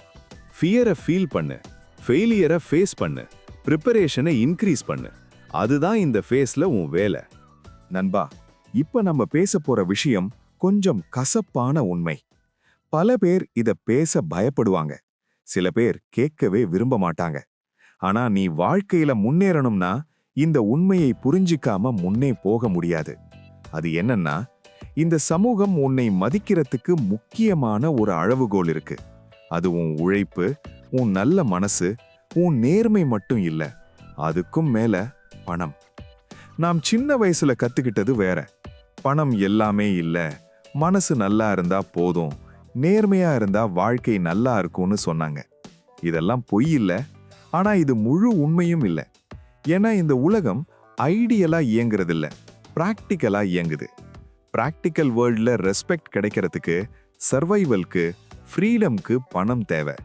ஃபியரை ஃபீல் பண்ணு, ஃபெயிலியரை ஃபேஸ் பண்ணு, ப்ரிப்பரேஷனை இன்க்ரீஸ் பண்ணு. அதுதான் இந்த ஃபேஸ்ல உன் வேலை. நண்பா, இப்ப நம்ம பேச போற விஷயம் கொஞ்சம் கசப்பான உண்மை. பல பேர் இத பேச பயப்படுவாங்க, சில பேர் கேட்கவே விரும்ப மாட்டாங்க. ஆனா நீ வாழ்க்கையில முன்னேறணும்னா இந்த உண்மையை புரிஞ்சிக்காம முன்னே போக முடியாது. அது என்னன்னா, இந்த சமூகம் உன்னை மதிக்கிறதுக்கு முக்கியமான ஒரு அளவுகோல் இருக்கு. அது உன் உழைப்பு, உன் நல்ல மனசு, உன் நேர்மை மட்டும் இல்ல, அதுக்கும் மேல பணம். நாம் சின்ன வயசுல கத்துக்கிட்டது வேற. பணம் எல்லாமே இல்ல, மனசு நல்லா இருந்தா போதும், நேர்மையா இருந்தா வாழ்க்கை நல்லா இருக்கும்னு சொன்னாங்க. இதெல்லாம் பொய் இல்ல, ஆனா இது முழு உண்மையும் இல்ல. ஏன்னா இந்த உலகம் ஐடியலா இயங்குறதில்ல, பிராக்டிக்கலா இயங்குது. பிராக்டிக்கல் வேர்ல்ட்ல ரெஸ்பெக்ட் கிடைக்கிறதுக்கு, சர்வைவல்க்கு, ஃப்ரீடம்க்கு பணம் தேவை.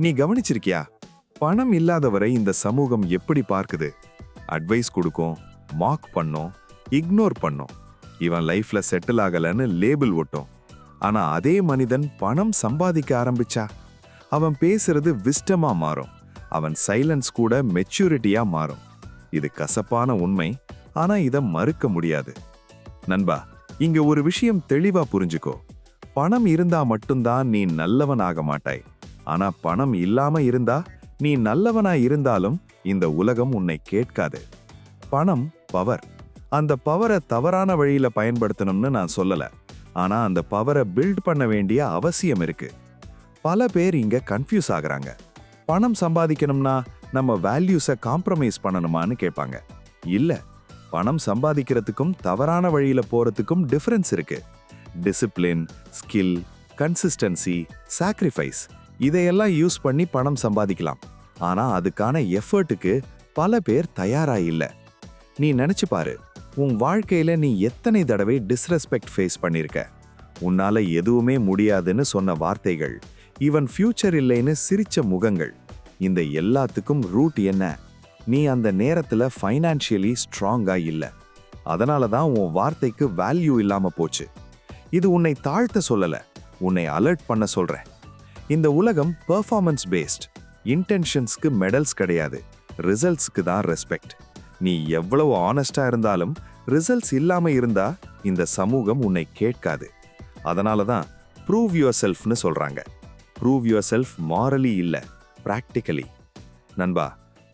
நீ கவனிச்சிருக்கியா? பணம் இல்லாதவரை இந்த சமூகம் எப்படி பார்க்குது? அட்வைஸ் கொடுக்கும், மார்க் பண்ணும், இக்னோர் பண்ணும், இவன் லைஃப்ல செட்டில் ஆகலன்னு லேபிள் ஒட்டும். ஆனா அதே மனிதன் பணம் சம்பாதிக்க ஆரம்பிச்சா அவன் பேசுறது விஸ்டமா மாறும், அவன் சைலன்ஸ் கூட மெச்சூரிட்டியா மாறும். இது கசப்பான உண்மை, ஆனா இதை மறுக்க முடியாது. நண்பா, இங்க ஒரு விஷயம் தெளிவா புரிஞ்சுக்கோ. பணம் இருந்தா மட்டும்தான் நீ நல்லவன் ஆக மாட்டாய். ஆனா பணம் இல்லாம இருந்தா நீ நல்லவனா இருந்தாலும் இந்த உலகம் உன்னை கேட்காது. பணம் பவர், அந்த பவரை தவறான வழியில பயன்படுத்தணும்னு நான் சொல்லல. ஆனா அந்த பவரை பில்ட் பண்ண வேண்டிய அவசியம் இருக்கு. பல பேர் இங்க கன்ஃபியூஸ் ஆகுறாங்க. பணம் சம்பாதிக்கணும்னா நம்ம வேல்யூஸை காம்ப்ரமைஸ் பண்ணணுமான்னு கேட்பாங்க. இல்ல, பணம் சம்பாதிக்கிறதுக்கும் தவறான வழியில போறதுக்கும் டிஃபரன்ஸ் இருக்கு. டிசிப்ளின், ஸ்கில், கன்சிஸ்டன்சி, சாக்ரிஃபைஸ் இதையெல்லாம் யூஸ் பண்ணி பணம் சம்பாதிக்கலாம். ஆனா அதுக்கான எஃபர்ட்டுக்கு பல பேர் தயாரா இல்ல. நீ நினைச்சு பாரு, உன் வாழ்க்கையில நீ எத்தனை தடவை டிஸ்ரெஸ்பெக்ட் ஃபேஸ் பண்ணிருக்க. உன்னால எதுவுமே முடியாதுன்னு சொன்ன வார்த்தைகள், ஈவன் ஃபியூச்சர் இல்லைன்னு சிரிச்ச முகங்கள். இந்த எல்லாத்துக்கும் ரூட் என்ன? நீ அந்த நேரத்துல ஃபைனான்ஷியலி ஸ்ட்ராங்கா இல்ல. அதனால தான் உன் வார்த்தைக்கு வேல்யூ இல்லாம போச்சு. இது உன்னை தாழ்த்த சொல்லல, உன்னை அலர்ட் பண்ண சொல்றேன். இந்த உலகம் பெர்ஃபார்மன்ஸ் பேஸ்ட். இன்டென்ஷன்ஸ்க்கு மெடல்ஸ் கிடையாது, ரிசல்ட்ஸ்க்கு தான் ரெஸ்பெக்ட். நீ எவ்வளவு ஆனஸ்டா இருந்தாலும் ரிசல்ட்ஸ் இல்லாம இருந்தா இந்த சமூகம் உன்னை கேட்காது. அதனால தான் ப்ரூவ் யுவர் செல்ஃப்னு சொல்றாங்க. ப்ரூவ் யுவர் செல்ஃப் மாரலி இல்ல, பிராக்டிகலி. நண்பா,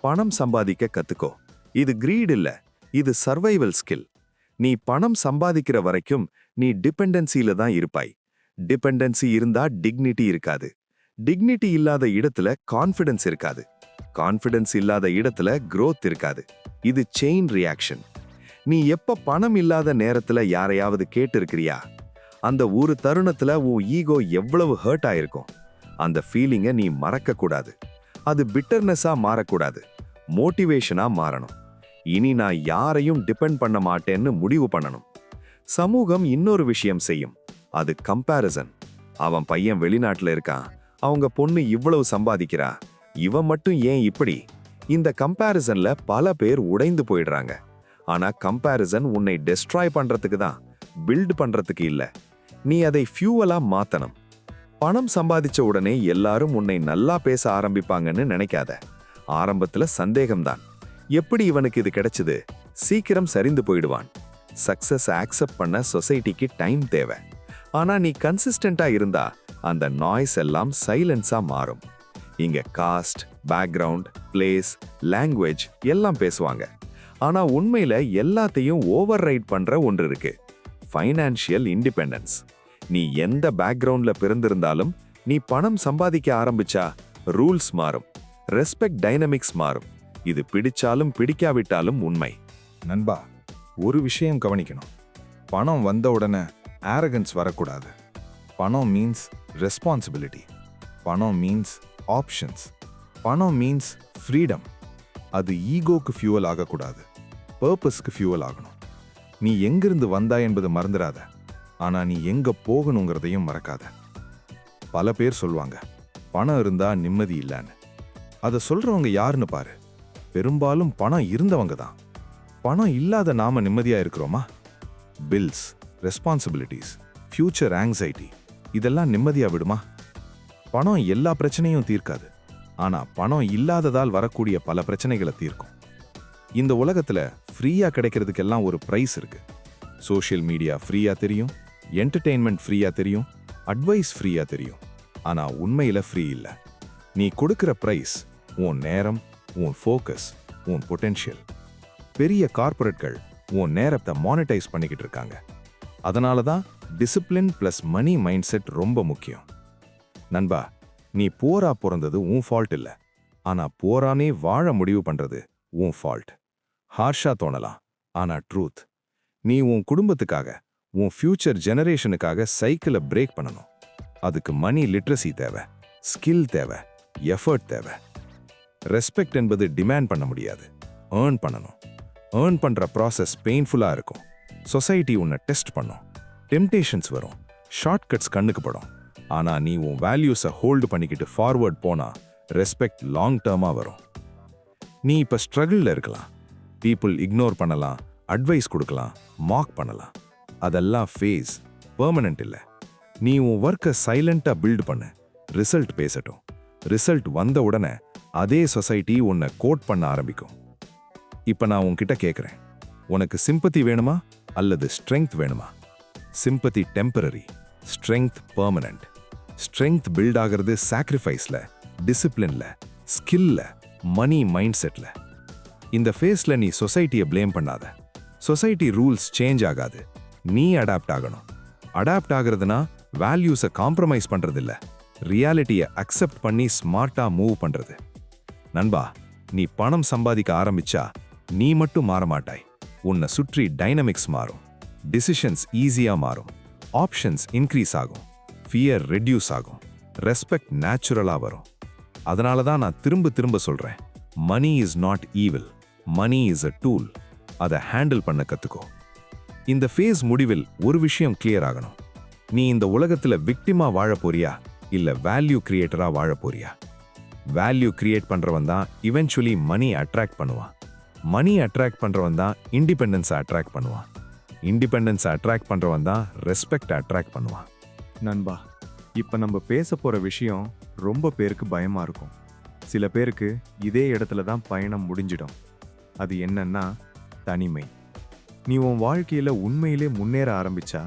பணம் சம்பாதிக்க கத்துக்கோ. இது கிரீட் இல்ல, இது சர்வைவல் ஸ்கில். நீ பணம் சம்பாதிக்கிற வரைக்கும் நீ டிபெண்டன்சியில தான் இருப்பாய். டிபெண்டன்சி இருந்தா டிக்னிட்டி இருக்காது. டிக்னிட்டி இல்லாத இடத்துல கான்ஃபிடன்ஸ் இருக்காது. கான்ஃபிடன்ஸ் இல்லாத இடத்துல growth இருக்காது. இது செயின் ரியாக்ஷன். நீ எப்ப பணம் இல்லாத நேரத்துல யாரையாவது கேட்டிருக்கிறியா? அந்த ஒரு தருணத்துல உன் ஈகோ எவ்வளவு ஹர்ட் ஆயிருக்கும். அந்த ஃபீலிங்கை நீ மறக்க கூடாது. அது பிட்டர்னஸா மாறக்கூடாது, மோட்டிவேஷனா மாறணும். இனி நான் யாரையும் டிபெண்ட் பண்ண மாட்டேன்னு முடிவு பண்ணணும். சமூகம் இன்னொரு விஷயம் செய்யும், அது கம்பேரிசன். அவன் பையன் வெளிநாட்டுல இருக்கான், அவங்க பொண்ணு இவ்வளவு சம்பாதிக்கிறா, இவன் மட்டும் ஏன் இப்படி? இந்த கம்பேரிசன்ல பல பேர் உடைந்து போயிடுறாங்க. ஆனா கம்பேரிசன் உன்னை டெஸ்ட்ராய் பண்றதுக்கு தான், பில்ட் பண்றதுக்கு இல்ல. நீ அதை ஃபியூவலா மாத்தணும். பணம் சம்பாதிச்ச உடனே எல்லாரும் உன்னை நல்லா பேச ஆரம்பிப்பாங்கன்னு நினைக்காத. ஆரம்பத்துல சந்தேகம்தான். எப்படி இவனுக்கு இது கிடைச்சது? சீக்கிரம் சரிந்து போயிடுவான். சக்சஸ் ஆக்செப்ட் பண்ண சொசைட்டிக்கு டைம் தேவை. ஆனா நீ கன்சிஸ்டண்டா இருந்தா அந்த நாய்ஸ் எல்லாம் சைலன்ஸா மாறும். இங்க காஸ்ட், பேக்ரவுண்ட், பிளேஸ், லாங்குவேஜ் எல்லாம் பேசுவாங்க. ஆனா உண்மையில எல்லாத்தையும் ஓவர் ரைட் பண்ற ஒன்று இருக்கு, ஃபைனான்ஷியல் இண்டிபெண்டன்ஸ். நீ எந்த பேக்ரவுண்ட்ல பிறந்திருந்தாலும் நீ பணம் சம்பாதிக்க ஆரம்பிச்சா ரூல்ஸ் மாறும், ரெஸ்பெக்ட் டைனமிக்ஸ் மாறும். இது பிடிச்சாலும் பிடிக்காவிட்டாலும் உண்மை. நண்பா, ஒரு விஷயம் கவனிக்கணும். பணம் வந்த உடனே ஆரகன்ஸ் வரக்கூடாது. பணம் மீன்ஸ் ரெஸ்பான்சிபிலிட்டி. பணம் மீன்ஸ் ஆப்ஷன்ஸ். பணம் மீன்ஸ் ஃப்ரீடம். அது ஈகோக்கு ஃபியூவல் ஆகக்கூடாது, பர்பஸ்க்கு ஃபியூவல் ஆகணும். நீ எங்கிருந்து வந்தா என்பது மறந்துடாத, ஆனா நீ எங்க போகணுங்கிறதையும் மறக்காத. பல பேர் சொல்வாங்க, பணம் இருந்தா நிம்மதி இல்லைன்னு. அதை சொல்றவங்க யாருன்னு பாரு. பெரும்பாலும் பணம் இருந்தவங்க தான். பணம் இல்லாத நாம நிம்மதியா இருக்கிறோமா? பில்ஸ், ரெஸ்பான்சிபிலிட்டிஸ், ஃபியூச்சர் ஆங்ஸைட்டி இதெல்லாம் நிம்மதியா விடுமா? பணம் எல்லா பிரச்சனையும் தீர்க்காது, ஆனா பணம் இல்லாததால் வரக்கூடிய பல பிரச்சனைகளை தீர்க்கும். இந்த உலகத்துல ஃப்ரீயா கிடைக்கிறதுக்கெல்லாம் ஒரு பிரைஸ் இருக்கு. சோஷியல் மீடியா ஃப்ரீயா தெரியும், என்டர்டெயின்மெண்ட் ஃப்ரீயா தெரியும், அட்வைஸ் ஃப்ரீயா தெரியும். ஆனா உண்மையில ஃப்ரீ இல்ல. நீ கொடுக்கிற பிரைஸ் உன் நேரம், உன் ஃபோக்கஸ், உன் பொட்டென்ஷியல். பெரிய கார்ப்பரேட்கள் உன் நேரத்தை மானிட்டைஸ் பண்ணிக்கிட்டு இருக்காங்க. அதனால தான் டிசிப்ளின் பிளஸ் மணி மைண்ட் செட் ரொம்ப முக்கியம். நண்பா, நீ போரா பிறந்தது உன் ஃபால்ட் இல்ல, ஆனா போரானே வாழ முடிவு பண்றது உன் ஃபால்ட். ஹார்ஷா தோணலாம், ஆனா ட்ரூத். நீ உன் குடும்பத்துக்காக, உன் ஃபியூச்சர் ஜெனரேஷனுக்காக சைக்கிளை பிரேக் பண்ணணும். அதுக்கு மணி லிட்ரஸி தேவை, ஸ்கில் தேவை, எஃபர்ட் தேவை. ரெஸ்பெக்ட் என்பது டிமாண்ட் பண்ண முடியாது, ஏர்ன் பண்ணணும். ஏர்ன் பண்ற ப்ராசஸ் பெயின்ஃபுல்லா இருக்கும். சொசைட்டி உன்னை டெஸ்ட் பண்ணும், டெம்டேஷன்ஸ் வரும், ஷார்ட்கட்ஸ் கண்ணுக்கு படும். ஆனா நீ உன் வேல்யூஸை ஹோல்டு பண்ணிக்கிட்டு ஃபார்வர்ட் போனா ரெஸ்பெக்ட் லாங் டேர்மா வரும். நீ இப்ப ஸ்ட்ரகிள்ல இருக்கலாம், பீப்புள் இக்னோர் பண்ணலாம், அட்வைஸ் கொடுக்கலாம், மார்க் பண்ணலாம். அதெல்லாம் ஃபேஸ், பெர்மனன்ட் இல்ல. நீ உன் ஒர்க்கை சைலண்டா பில்ட் பண்ணு, ரிசல்ட் பேசட்டும். ரிசல்ட் வந்த உடனே அதே சொசைட்டி உன்னை கோட் பண்ண ஆரம்பிக்கும். இப்ப நான் உன்கிட்ட கேட்குறேன், உனக்கு சிம்பத்தி வேணுமா அல்லது ஸ்ட்ரெங்க் வேணுமா? Sympathy temporary, strength permanent. Strength build ஆகிறது சாக்ரிஃபைஸ்ல, டிசிப்ளின்ல, ஸ்கில்ல, மணி மைண்ட் செட்ல. இந்த ஃபேஸ்ல நீ சொசைட்டியை பிளேம் பண்ணாத. சொசைட்டி ரூல்ஸ் சேஞ்ச் ஆகாது, நீ அடாப்ட் ஆகணும். அடாப்ட் ஆகிறதுனா வேல்யூஸை காம்ப்ரமைஸ் பண்றதில்ல, ரியாலிட்டியை அக்செப்ட் பண்ணி ஸ்மார்ட்டா மூவ் பண்றது. நண்பா, நீ பணம் சம்பாதிக்க ஆரம்பிச்சா நீ மட்டும் மாற மாட்டாய். உன்னை சுற்றி டைனமிக்ஸ் மாறும், டிசிஷன்ஸ் ஈஸியா மாறும், ஆப்ஷன்ஸ் இன்க்ரீஸ் ஆகும், ஃபியர் ரெடியூஸ் ஆகும், ரெஸ்பெக்ட் நேச்சுரலா வரும். அதனால தான் நான் திரும்ப திரும்ப சொல்றேன், money is not evil, money is a tool. அதை ஹேண்டில் பண்ண கத்துக்கோ. இந்த ஃபேஸ் முடிவில் ஒரு விஷயம் கிளியர் ஆகணும். நீ இந்த உலகத்துல விக்டிமா வாழ போறியா இல்ல வேல்யூ கிரியேட்டரா வாழ போறியா? வேல்யூ கிரியேட் பண்றவன் தான் இவென்ச்சுவலி மணி அட்ராக்ட் பண்ணுவான். மணி அட்ராக்ட் பண்றவன் தான் இண்டிபெண்டன்ஸை அட்ராக்ட் பண்ணுவான். இண்டிபெண்டன்ஸை அட்ராக்ட் பண்றவன் தான் ரெஸ்பெக்ட் அட்ராக்ட் பண்ணுவான். நண்பா, இப்ப நம்ம பேச போற விஷயம் ரொம்ப பேருக்கு பயமா இருக்கும். சில பேருக்கு இதே இடத்துல தான் பயணம் முடிஞ்சிடும். அது என்னன்னா தனிமை. நீ உன் வாழ்க்கையில உண்மையிலே முன்னேற ஆரம்பிச்சா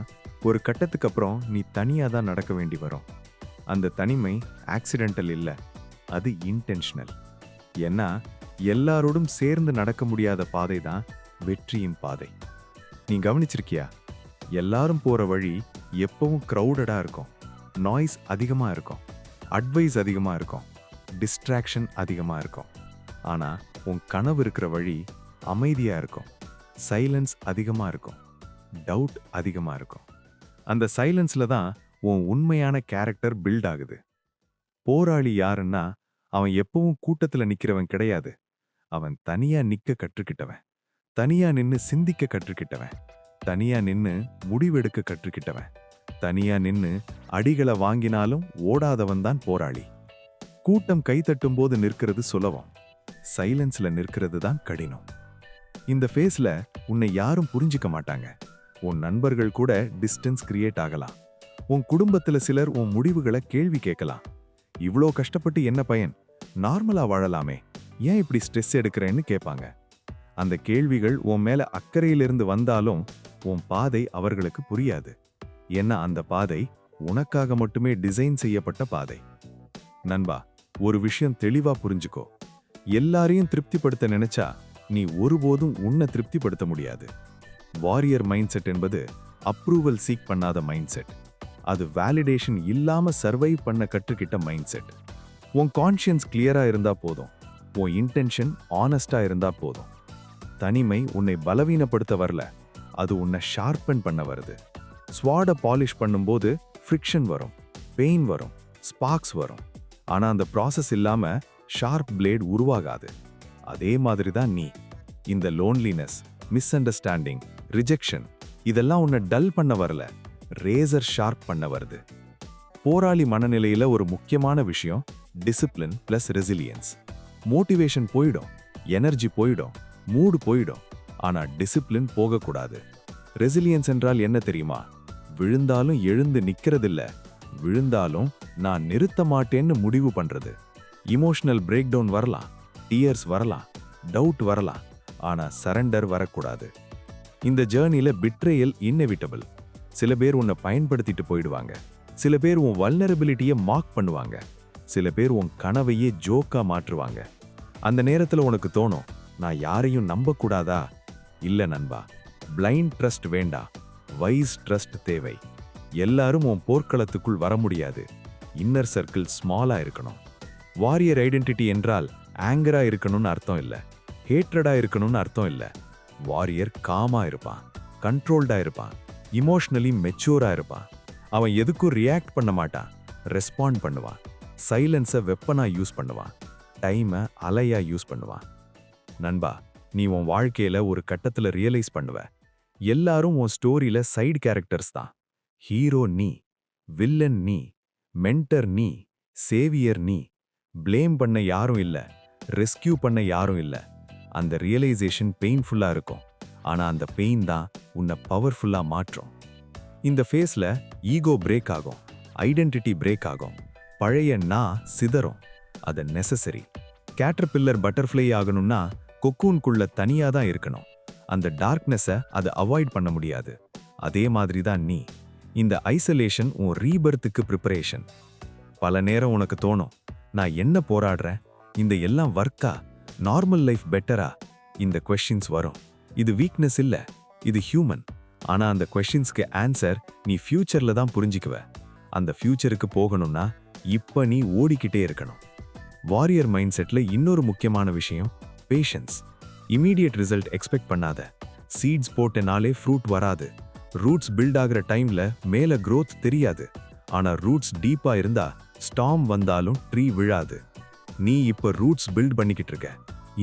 ஒரு கட்டத்துக்கு அப்புறம் நீ தனியா தான் நடக்க வேண்டி வரும். அந்த தனிமை ஆக்சிடென்டல் இல்ல, அது இன்டென்ஷனல். ஏன்னா எல்லாரோடும் சேர்ந்து நடக்க முடியாத பாதை தான் வெற்றியின் பாதை. நீ கவனிச்சிருக்கியா? எல்லாரும் போற வழி எப்பவும் கிரௌடடா இருக்கும், நாய்ஸ் அதிகமா இருக்கும், அட்வைஸ் அதிகமா இருக்கும், டிஸ்ட்ராக்ஷன் அதிகமா இருக்கும். ஆனா உன் கனவு இருக்கிற வழி அமைதியா இருக்கும், சைலன்ஸ் அதிகமா இருக்கும், டவுட் அதிகமா இருக்கும். அந்த சைலன்ஸ்ல தான் உன் உண்மையான கேரக்டர் பில்ட் ஆகுது. போராளி யாருன்னா அவன் எப்பவும் கூட்டத்துல நிக்கிறவன் கிடையாது. அவன் தனியா நிக்க கற்றுக்கிட்டவன், தனியா நின்னு சிந்திக்க கற்றுக்கிட்டவன், தனியா நின்னு முடிவெடுக்க கற்றுக்கிட்டவன், தனியா நின்னு அடிகளை வாங்கினாலும் ஓடாதவன் தான் போராளி. கூட்டம் கைத்தட்டும் போது நிற்கிறது சுலபம், சைலன்ஸ்ல நிற்கிறது தான் கடினம். இந்த ஃபேஸ்ல உன்னை யாரும் புரிஞ்சிக்க மாட்டாங்க. உன் நண்பர்கள் கூட டிஸ்டன்ஸ் கிரியேட் ஆகலாம். உன் குடும்பத்துல சிலர் உன் முடிவுகளை கேள்வி கேட்கலாம். இவ்ளோ கஷ்டப்பட்டு என்ன பயன், நார்மலா வாழலாமே, ஏன் இப்படி ஸ்ட்ரெஸ் எடுக்கிறேன்னு கேட்பாங்க. அந்த கேள்விகள் உன் மேல அக்கறையிலிருந்து வந்தாலும் உன் பாதை அவர்களுக்கு புரியாது. ஏன்னா அந்த பாதை உனக்காக மட்டுமே டிசைன் செய்யப்பட்ட பாதை. நண்பா, ஒரு விஷயம் தெளிவா புரிஞ்சுக்கோ. எல்லாரையும் திருப்திப்படுத்த நினைச்சா நீ ஒருபோதும் உன்னை திருப்திப்படுத்த முடியாது. வாரியர் மைண்ட் செட் என்பது அப்ரூவல் சீக் பண்ணாத மைண்ட் செட். அது வேலிடேஷன் இல்லாம சர்வைவ் பண்ண கற்றுக்கிட்ட மைண்ட் செட். உன் கான்ஷியன்ஸ் கிளியரா இருந்தா போதும், உன் இன்டென்ஷன் ஆனஸ்டா இருந்தா போதும். தனிமை உன்னை பலவீனப்படுத்த வரல, அது உன்னை ஷார்பன் பண்ண வருது. ஸ்வாட பாலிஷ் பண்ணும்போது ஃப்ரிக்ஷன் வரும், பெயின் வரும், ஸ்பார்க்ஸ் வரும். ஆனா அந்த ப்ராசஸ் இல்லாம ஷார்ப் பிளேட் உருவாகாது. அதே மாதிரி தான் நீ. இந்த லோன்லினஸ், மிஸ் அண்டர்ஸ்டாண்டிங், ரிஜெக்ஷன் இதெல்லாம் உன்னை டல் பண்ண வரல, ரேசர் ஷார்ப் பண்ண வருது. போராளி மனநிலையில ஒரு முக்கியமான விஷயம் டிசிப்ளின் பிளஸ் ரெசிலியன்ஸ். மோட்டிவேஷன் போயிடும், எனர்ஜி போயிடும், மூடு போயிடும், ஆனா டிசிப்ளின் போகக்கூடாது. ரெசிலியன்ஸ் என்றால் என்ன தெரியுமா? விழுந்தாலும் எழுந்து நிக்கிறதில்ல, விழுந்தாலும் நான் நிறுத்த மாட்டேன்னு முடிவு பண்றது. இமோஷனல் பிரேக் டவுன் வரலாம், டியர்ஸ் வரலாம், டவுட் வரலாம், ஆனா சரண்டர் வரக்கூடாது. இந்த ஜேர்னில பிட்ரேயல் இன்னெவிட்டபிள். சில பேர் உன்னை பயன்படுத்திட்டு போயிடுவாங்க, சில பேர் உன் வல்னரபிலிட்டியை மார்க் பண்ணுவாங்க, சில பேர் உன் கனவையே ஜோக்கா மாற்றுவாங்க. அந்த நேரத்துல உனக்கு தோணும், நான் யாரையும் நம்பக்கூடாதா? இல்ல நண்பா, பிளைண்ட் ட்ரஸ்ட் வேண்டாம், வைஸ் ட்ரஸ்ட் தேவை. எல்லாரும் உன் போர்க்களத்துக்குள் வர முடியாது. இன்னர் சர்க்கிள் ஸ்மாலா இருக்கணும். வாரியர் ஐடென்டிட்டி என்றால் ஆங்கரா இருக்கணும்னு அர்த்தம் இல்ல, ஹேட்ரடா இருக்கணும்னு அர்த்தம் இல்ல. வாரியர் காமா இருப்பான், கண்ட்ரோல்டா இருப்பான், இமோஷனலி மெச்சூரா இருப்பான். அவன் எதுக்கும் ரியாக்ட் பண்ண மாட்டான், ரெஸ்பாண்ட் பண்ணுவான். சைலன்ஸை வெப்பனா யூஸ் பண்ணுவான், டைமை அலையா யூஸ் பண்ணுவான். நண்பா, நீ உன் வாழ்க்கையில ஒரு கட்டத்துல ரியலைஸ் பண்ணுவ, எல்லாரும் உன் ஸ்டோரியில சைடு கேரக்டர்ஸ் தான். ஹீரோ நீ, வில்லன் நீ, மென்டர் நீ, சேவியர் நீ. பிளேம் பண்ண யாரும் இல்ல, ரெஸ்கியூ பண்ண யாரும் இல்ல. அந்த ரியலைசேஷன் பெயின்ஃபுல்லா இருக்கும், ஆனா அந்த பெயின் தான் உன்னை பவர்ஃபுல்லா மாற்றும். இந்த ஃபேஸ்ல ஈகோ பிரேக் ஆகும், ஐடென்டிட்டி பிரேக் ஆகும், பழைய நான் சிதறும். அது நெசசரி. கேட்டர்பில்லர் பட்டர்ஃப்ளை ஆகணும்னா கொக்கூன்குள்ள தனியா தான் இருக்கணும். அந்த டார்க்னஸை அது அவாய்ட் பண்ண முடியாது. அதே மாதிரி தான் நீ. இந்த ஐசோலேஷன் உன் ரீபர்த்துக்கு ப்ரிப்பரேஷன். பல நேரம் உனக்கு தோணும், நான் என்ன போராடுறேன், இந்த எல்லாம் ஒர்க்கா, நார்மல் லைஃப் பெட்டரா? இந்த கொஸ்டின்ஸ் வரும். இது வீக்னஸ் இல்ல, இது ஹியூமன். ஆனா அந்த கொஸ்டின்ஸ்க்கு ஆன்சர் நீ ஃபியூச்சர்ல தான் புரிஞ்சிக்குவ. அந்த ஃபியூச்சருக்கு போகணும்னா இப்ப நீ ஓடிக்கிட்டே இருக்கணும். வாரியர் மைண்ட் செட்ல இன்னொரு முக்கியமான விஷயம் பேஷன்ஸ். இமீடியட் ரிசல்ட் எக்ஸ்பெக்ட் பண்ணாத. சீட்ஸ் போட்டனாலே ஃப்ரூட் வராது. ரூட்ஸ் பில்ட் ஆகிற டைம்ல மேல growth தெரியாது. ஆனா ரூட்ஸ் டீப்பா இருந்தா ஸ்டார்ம் வந்தாலும் ட்ரீ விழாது. நீ இப்ப ரூட்ஸ் பில்ட் பண்ணிக்கிட்டு இருக்க.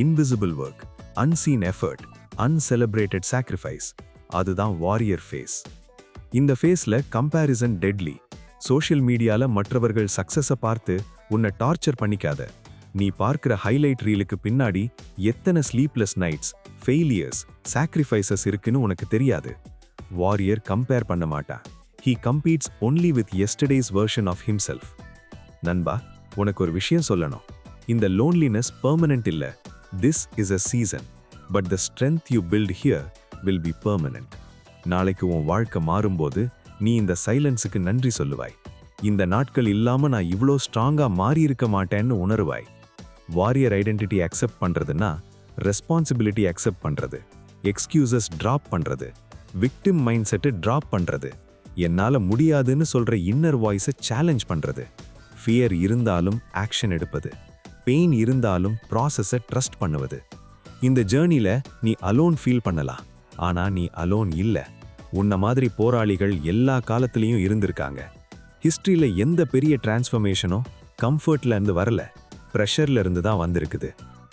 Invisible work, unseen effort, uncelebrated sacrifice, அதுதான் வாரியர் ஃபேஸ். இந்த ஃபேஸ்ல கம்பேரிசன் டெட்லி. சோஷியல் மீடியால மற்றவர்கள் சக்சஸை பார்த்து உன்னை டார்ச்சர் பண்ணிக்காத. நீ பார்க்கிற ஹைலைட் ரீலுக்கு பின்னாடி எத்தனை ஸ்லீப்லெஸ் நைட்ஸ், ஃபெயிலியர்ஸ், சாக்ரிஃபைசஸ் இருக்குன்னு உனக்கு தெரியாது. வாரியர் கம்பேர் பண்ண மாட்டான். He competes only with yesterday's version of himself. நண்பா, உனக்கு ஒரு விஷயம் சொல்லணும். இந்த லோன்லினஸ் பெர்மனன்ட் இல்ல. This is a season. But the strength you build here will be permanent. நாளைக்கு உன் வாழ்க்கை மாறும்போது நீ இந்த சைலன்ஸுக்கு நன்றி சொல்லுவாய். இந்த நாட்கள் இல்லாம நான் இவ்ளோ ஸ்ட்ராங்கா மாறி இருக்க மாட்டேன்னு உணருவாய். வாரியர் ஐடென்டிட்டி அக்செப்ட் பண்றதுன்னா ரெஸ்பான்சிபிலிட்டி அக்செப்ட் பண்றது, எக்ஸ்கியூசஸ் டிராப் பண்றது, விக்டிம் மைண்ட் செட்டை டிராப் பண்றது, என்னால முடியாதுன்னு சொல்ற இன்னர் வாய்ஸை சேலஞ்ச் பண்றது, ஃபியர் இருந்தாலும் ஆக்ஷன் எடுப்பது, பெயின் இருந்தாலும் ப்ராசஸை ட்ரஸ்ட் பண்ணுவது. இந்த ஜேர்னில நீ அலோன் ஃபீல் பண்ணலாம். ஆனா நீ அலோன் இல்ல. உன்ன மாதிரி போராளிகள் எல்லா காலத்திலையும் இருந்திருக்காங்க. ஹிஸ்டரியில எந்த பெரிய டிரான்ஸ்ஃபர்மேஷனோ கம்ஃபர்ட்ல இருந்து வரல, ப்ரெஷர்ல இருந்து தான் வந்திருக்குது.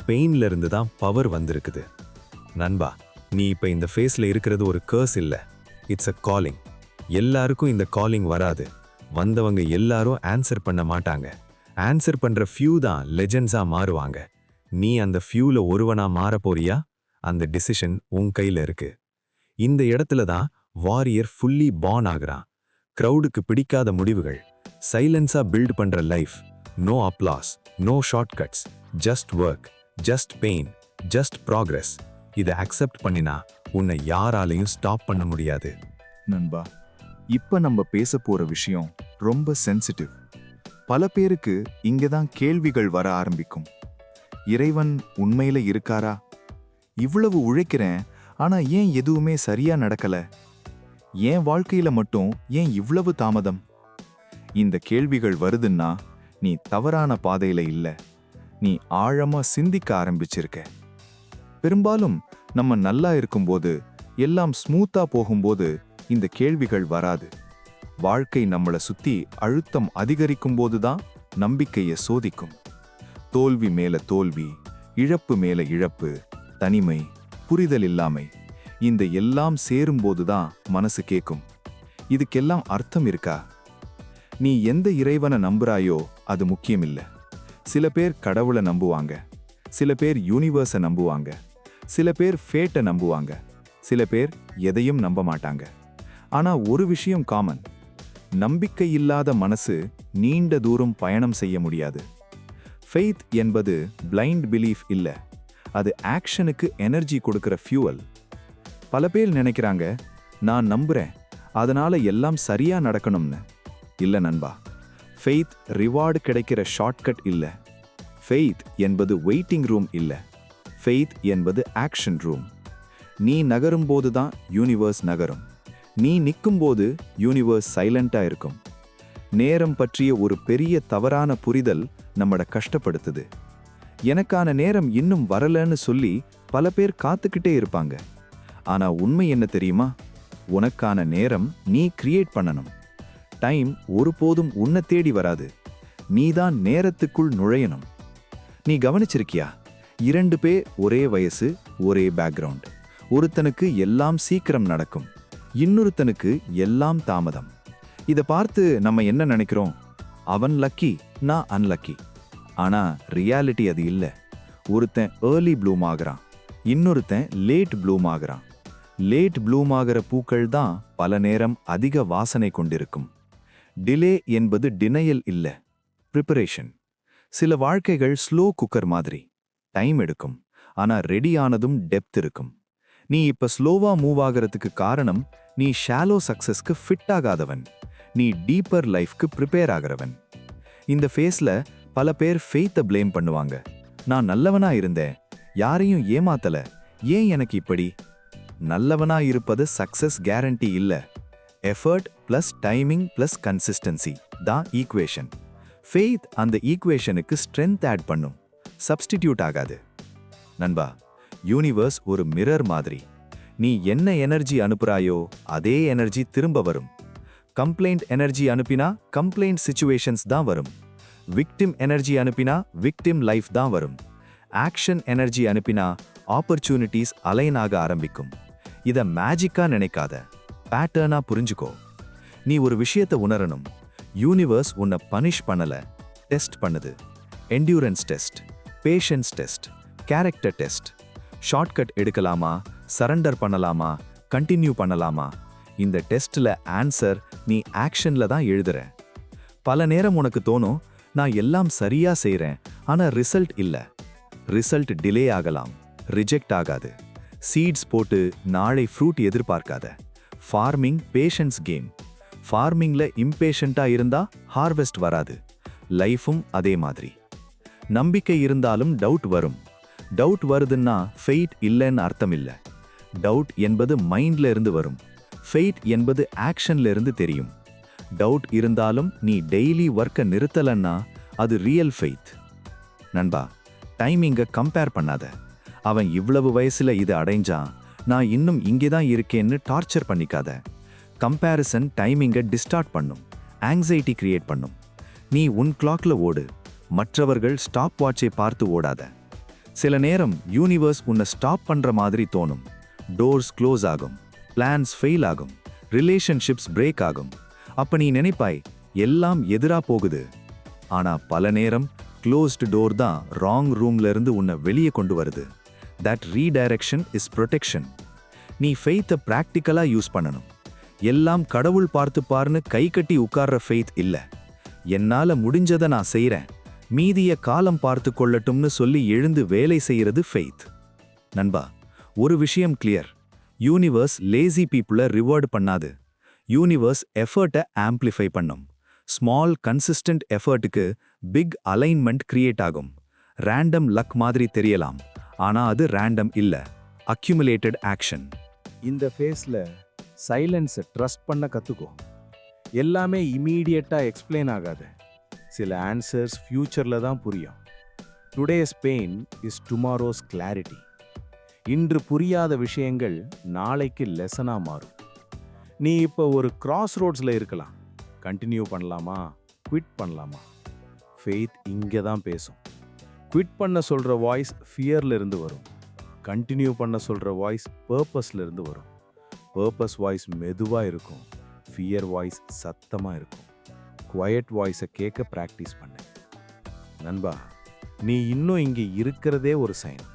பெயின்ல இருந்து தான் பவர் வந்திருக்குது. நண்பா, நீ இப்ப இந்த ஃபேஸ்ல இருக்கிறது ஒரு கர்ஸ் இல்ல, இட்ஸ் அ காலிங். எல்லாருக்கும் இந்த காலிங் வராது. வந்தவங்க எல்லாரும் ஆன்சர் பண்ண மாட்டாங்க. ஆன்சர் பண்ற ஃபியூ தான் லெஜெண்ட்ஸா மாறுவாங்க. நீ அந்த ஃபியூல ஒருவனா மாற போறியா? அந்த டிசிஷன் உன் கையில இருக்கு. இந்த இடத்துல தான் வாரியர் ஃபுல்லி பார்ன் ஆகுறான். க்ரௌடுக்கு பிடிக்காத முடிவுகள், சைலன்ஸா பில்ட் பண்ற life, no applause, no shortcuts, just work, just pain, just progress. இதை அக்செப்ட் பண்ணினா உன்னை யாராலையும் ஸ்டாப் பண்ண முடியாது. நண்பா, இப்ப நம்ம பேச போற விஷயம் ரொம்ப சென்சிட்டிவ். பல பேருக்கு இங்கதான் கேள்விகள் வர ஆரம்பிக்கும். இறைவன் உண்மையில இருக்காரா? இவ்வளவு உழைக்கிறேன், ஆனா ஏன் எதுவுமே சரியா நடக்கல? ஏன் வாழ்க்கையில மட்டும் ஏன் இவ்வளவு தாமதம்? இந்த கேள்விகள் வருதுன்னா நீ தவறான பாதையில இல்ல, நீ ஆழமா சிந்திக்க ஆரம்பிச்சிருக்க. பெரும்பாலும் நம்ம நல்லா இருக்கும்போது, எல்லாம் ஸ்மூத்தா போகும்போது இந்த கேள்விகள் வராது. வாழ்க்கை நம்மளை சுத்தி அழுத்தம் அதிகரிக்கும் போதுதான் நம்பிக்கையை சோதிக்கும். தோல்வி மேல தோல்வி, இழப்பு மேல இழப்பு, தனிமை, புரிதல் இல்லாமை, இந்த எல்லாம் சேரும்போதுதான் மனசு கேட்கும், இதுக்கெல்லாம் அர்த்தம் இருக்கா? நீ எந்த இறைவனை நம்புறாயோ அது முக்கியமில்லை. சில பேர் கடவுளை நம்புவாங்க, சில பேர் யூனிவர்ஸை நம்புவாங்க, சில பேர் ஃபேட்டை நம்புவாங்க, சில பேர் எதையும் நம்ப மாட்டாங்க. ஆனா ஒரு விஷயம் காமன், நம்பிக்கை இல்லாத மனசு நீண்ட தூரம் பயணம் செய்ய முடியாது. ஃபெய்த் என்பது பிளைண்ட் பிலீஃப் இல்ல, அது ஆக்ஷனுக்கு எனர்ஜி கொடுக்கிற ஃபியூவல். பல பேர் நினைக்கிறாங்க, நான் நம்புறேன் அதனால எல்லாம் சரியா நடக்கணும்னு. இல்ல நண்பா, ஃபெய்த் ரிவார்டு கிடைக்கிற ஷார்ட்கட் இல்ல. ஃபெய்த் என்பது வெயிட்டிங் ரூம் இல்ல, ஃபெய்த் என்பது ஆக்ஷன் ரூம். நீ நகரும்போது தான் யூனிவர்ஸ் நகரும். நீ நிற்கும்போது யூனிவர்ஸ் சைலண்டா இருக்கும். நேரம் பற்றிய ஒரு பெரிய தவறான புரிதல் நம்மள கஷ்டப்படுத்துது. எனக்கான நேரம் இன்னும் வரலன்னு சொல்லி பல பேர் காத்துக்கிட்டே இருப்பாங்க. ஆனா உண்மை என்ன தெரியுமா? உனக்கான நேரம் நீ கிரியேட் பண்ணணும். டைம் ஒருபோதும் உன்னை தேடி வராது, நீதான் நேரத்துக்குள் நுழையணும். நீ கவனிச்சிருக்கியா? 2 பேர் ஒரே வயசு, ஒரே பேக்ரவுண்ட். ஒருத்தனுக்கு எல்லாம் சீக்கிரம் நடக்கும், இன்னொருத்தனுக்கு எல்லாம் தாமதம். இதை பார்த்து நம்ம என்ன நினைக்கிறோம்? அவன் லக்கி, நான் அன்லக்கி. ஆனா ரியாலிட்டி அது இல்ல. ஒருத்தன் ஏர்லி ப்ளூம் ஆகுறான், இன்னொருத்தன் லேட் ப்ளூம் ஆகுறான். லேட் ப்ளூம் ஆகிற பூக்கள் தான் பல நேரம் அதிக வாசனை கொண்டிருக்கும். டிலே என்பது டினையல் இல்ல, ப்ரிப்பரேஷன். சில வாழ்க்கைகள் ஸ்லோ குக்கர் மாதிரி, டைம் எடுக்கும், ஆனா ரெடி ஆனதும் டெப்த் இருக்கும். நீ இப்ப ஸ்லோவா மூவ் ஆகிறதுக்கு காரணம் நீ ஷாலோ சக்சஸ்க்கு ஃபிட் ஆகாதவன், நீ டீப்பர் லைஃப்க்கு ப்ரிப்பேர் ஆகிறவன். இந்த ஃபேஸ்ல பல பேர் ஃபெய்த்தை ப்ளேம் பண்ணுவாங்க. நான் நல்லவனா இருந்தேன், யாரையும் ஏமாத்தல, ஏன் எனக்கு இப்படி? நல்லவனா இருப்பது சக்சஸ் கேரண்டி இல்ல. Effort plus timing plus consistency தான் ஈக்குவேஷன். ஃபெய்த் அந்த ஈக்குவேஷனுக்கு ஸ்ட்ரென்த் ஆட் பண்ணும், சப்ஸ்டிடியூட் ஆகாது. நண்பா, யூனிவர்ஸ் ஒரு மிரர் மாதிரி. நீ என்ன எனர்ஜி அனுப்புறாயோ அதே எனர்ஜி திரும்ப வரும். கம்ப்ளைண்ட் எனர்ஜி அனுப்பினா கம்ப்ளைண்ட் சிச்சுவேஷன்ஸ் தான் வரும். விக்டிம் எனர்ஜி அனுப்பினா விக்டிம் லைஃப் தான் வரும். ஆக்ஷன் எனர்ஜி அனுப்பினா ஆப்பர்ச்சுனிட்டிஸ் அலைன் ஆக ஆரம்பிக்கும். இத மேஜிக்கா நினைக்காத, பேட்டர்னா புரிஞ்சுக்கோ. நீ ஒரு விஷயத்தை உணரணும். யூனிவர்ஸ் உன்னை பனிஷ் பண்ணல, டெஸ்ட் பண்ணுது. Endurance test, patience test, character test. Shortcut எடுக்கலாமா, சரண்டர் பண்ணலாமா, கண்டினியூ பண்ணலாமா? இந்த டெஸ்ட்ல ஆன்சர் நீ ஆக்ஷன்ல தான் எழுதுற. பல நேரம் உனக்கு தோணும், நான் எல்லாம் சரியா செய்றேன், ஆனா ரிசல்ட் இல்ல. ரிசல்ட் டிலே ஆகலாம், ரிஜெக்ட் ஆகாது. சீட்ஸ் போட்டு நாளை ஃப்ரூட் எதிர்பார்க்காத. Farming patience game. ஃபார்மிங்ல இம்பேஷண்டா இருந்தா ஹார்வெஸ்ட் வராது. லைஃபும் அதே மாதிரி. நம்பிக்கை இருந்தாலும் டவுட் வரும். டவுட் வருதுன்னா ஃபெய்ட் இல்லைன்னு அர்த்தம் இல்ல. டவுட் என்பது மைண்ட்ல இருந்து வரும். ஃபெய்ட் என்பது ஆக்ஷன்ல இருந்து தெரியும். டவுட் இருந்தாலும் நீ டெய்லி ஒர்க்கை நிறுத்தலன்னா அது ரியல் ஃபெய்த். நண்பா, டைமிங்கை கம்பேர் பண்ணாத. அவன் இவ்வளவு வயசுல இது அடைஞ்சான், நான் இன்னும் இங்கே தான் இருக்கேன்னு டார்ச்சர் பண்ணிக்காத. கம்பேரிசன் டைமிங்கை டிஸ்டார்ட் பண்ணும், ஆங்ஸைட்டி கிரியேட் பண்ணும். நீ உன் கிளாக்ல ஓடு, மற்றவர்கள் ஸ்டாப் வாட்சை பார்த்து ஓடாத. சில நேரம் யூனிவர்ஸ் உன்னை ஸ்டாப் பண்ற மாதிரி தோணும். டோர்ஸ் க்ளோஸ் ஆகும், பிளான்ஸ் ஃபெயில் ஆகும், ரிலேஷன்ஷிப்ஸ் பிரேக் ஆகும். அப்ப நீ நினைப்பாய் எல்லாம் எதிரா போகுது. ஆனா பல நேரம் க்ளோஸ்டு டோர் தான் ராங் ரூம்ல இருந்து உன்னை வெளியே கொண்டு வருது. That redirection is protection. நீ ஃபெய்த்தை ப்ராக்டிக்கலா யூஸ் பண்ணணும். எல்லாம் கடவுள் பார்த்துப்பார்னு கை கட்டி உட்கார்ற ஃபெய்த் இல்ல. என்னால முடிஞ்சதை நான் செய்றேன், மீதிய காலம் பார்த்து கொள்ளட்டும்னு சொல்லி எழுந்து வேலை செய்யறது ஃபெய்த். நண்பா, ஒரு விஷயம் கிளியர். யூனிவர்ஸ் லேசி பீப்புளை ரிவார்டு பண்ணாது. யூனிவர்ஸ் எஃபர்ட்டை ஆம்ப்ளிஃபை பண்ணும். ஸ்மால் கன்சிஸ்டன்ட் எஃபர்ட்டுக்கு பிக் அலைன்மெண்ட் கிரியேட் ஆகும். ரேண்டம் லக் மாதிரி தெரியலாம், ஆனா அது ரேண்டம் இல்ல, அக்யூமுலேட்டட் ஆக்ஷன். இந்த ஃபேஸ்ல சைலன்ஸை ட்ரஸ்ட் பண்ண கத்துக்கோ. எல்லாமே இமீடியட்டா எக்ஸ்பிளைன் ஆகாது. சில ஆன்சர்ஸ் ஃபியூச்சர்ல தான் புரியும். Today's pain is tomorrow's clarity. இன்று புரியாத விஷயங்கள் நாளைக்கு லெசனா மாறும். நீ இப்போ ஒரு கிராஸ் ரோட்ஸ்ல இருக்கலாம். கண்டினியூ பண்ணலாமா, குவிட் பண்ணலாமா? ஃபெய்த் இங்கே தான் பேசும். குவிட் பண்ண சொல்ற வாய்ஸ் ஃபியர்ல இருந்து வரும். கண்டினியூ பண்ண சொல்ற வாய்ஸ் பர்பஸ்ல இருந்து வரும். பர்பஸ் வாய்ஸ் மெதுவா இருக்கும், ஃபியர் வாய்ஸ் சத்தமா இருக்கும். குவயட் வாய்ஸை கேட்க ப்ராக்டிஸ் பண்ணு. நண்பா, நீ இன்னும் இங்கே இருக்கிறதே ஒரு சைன்.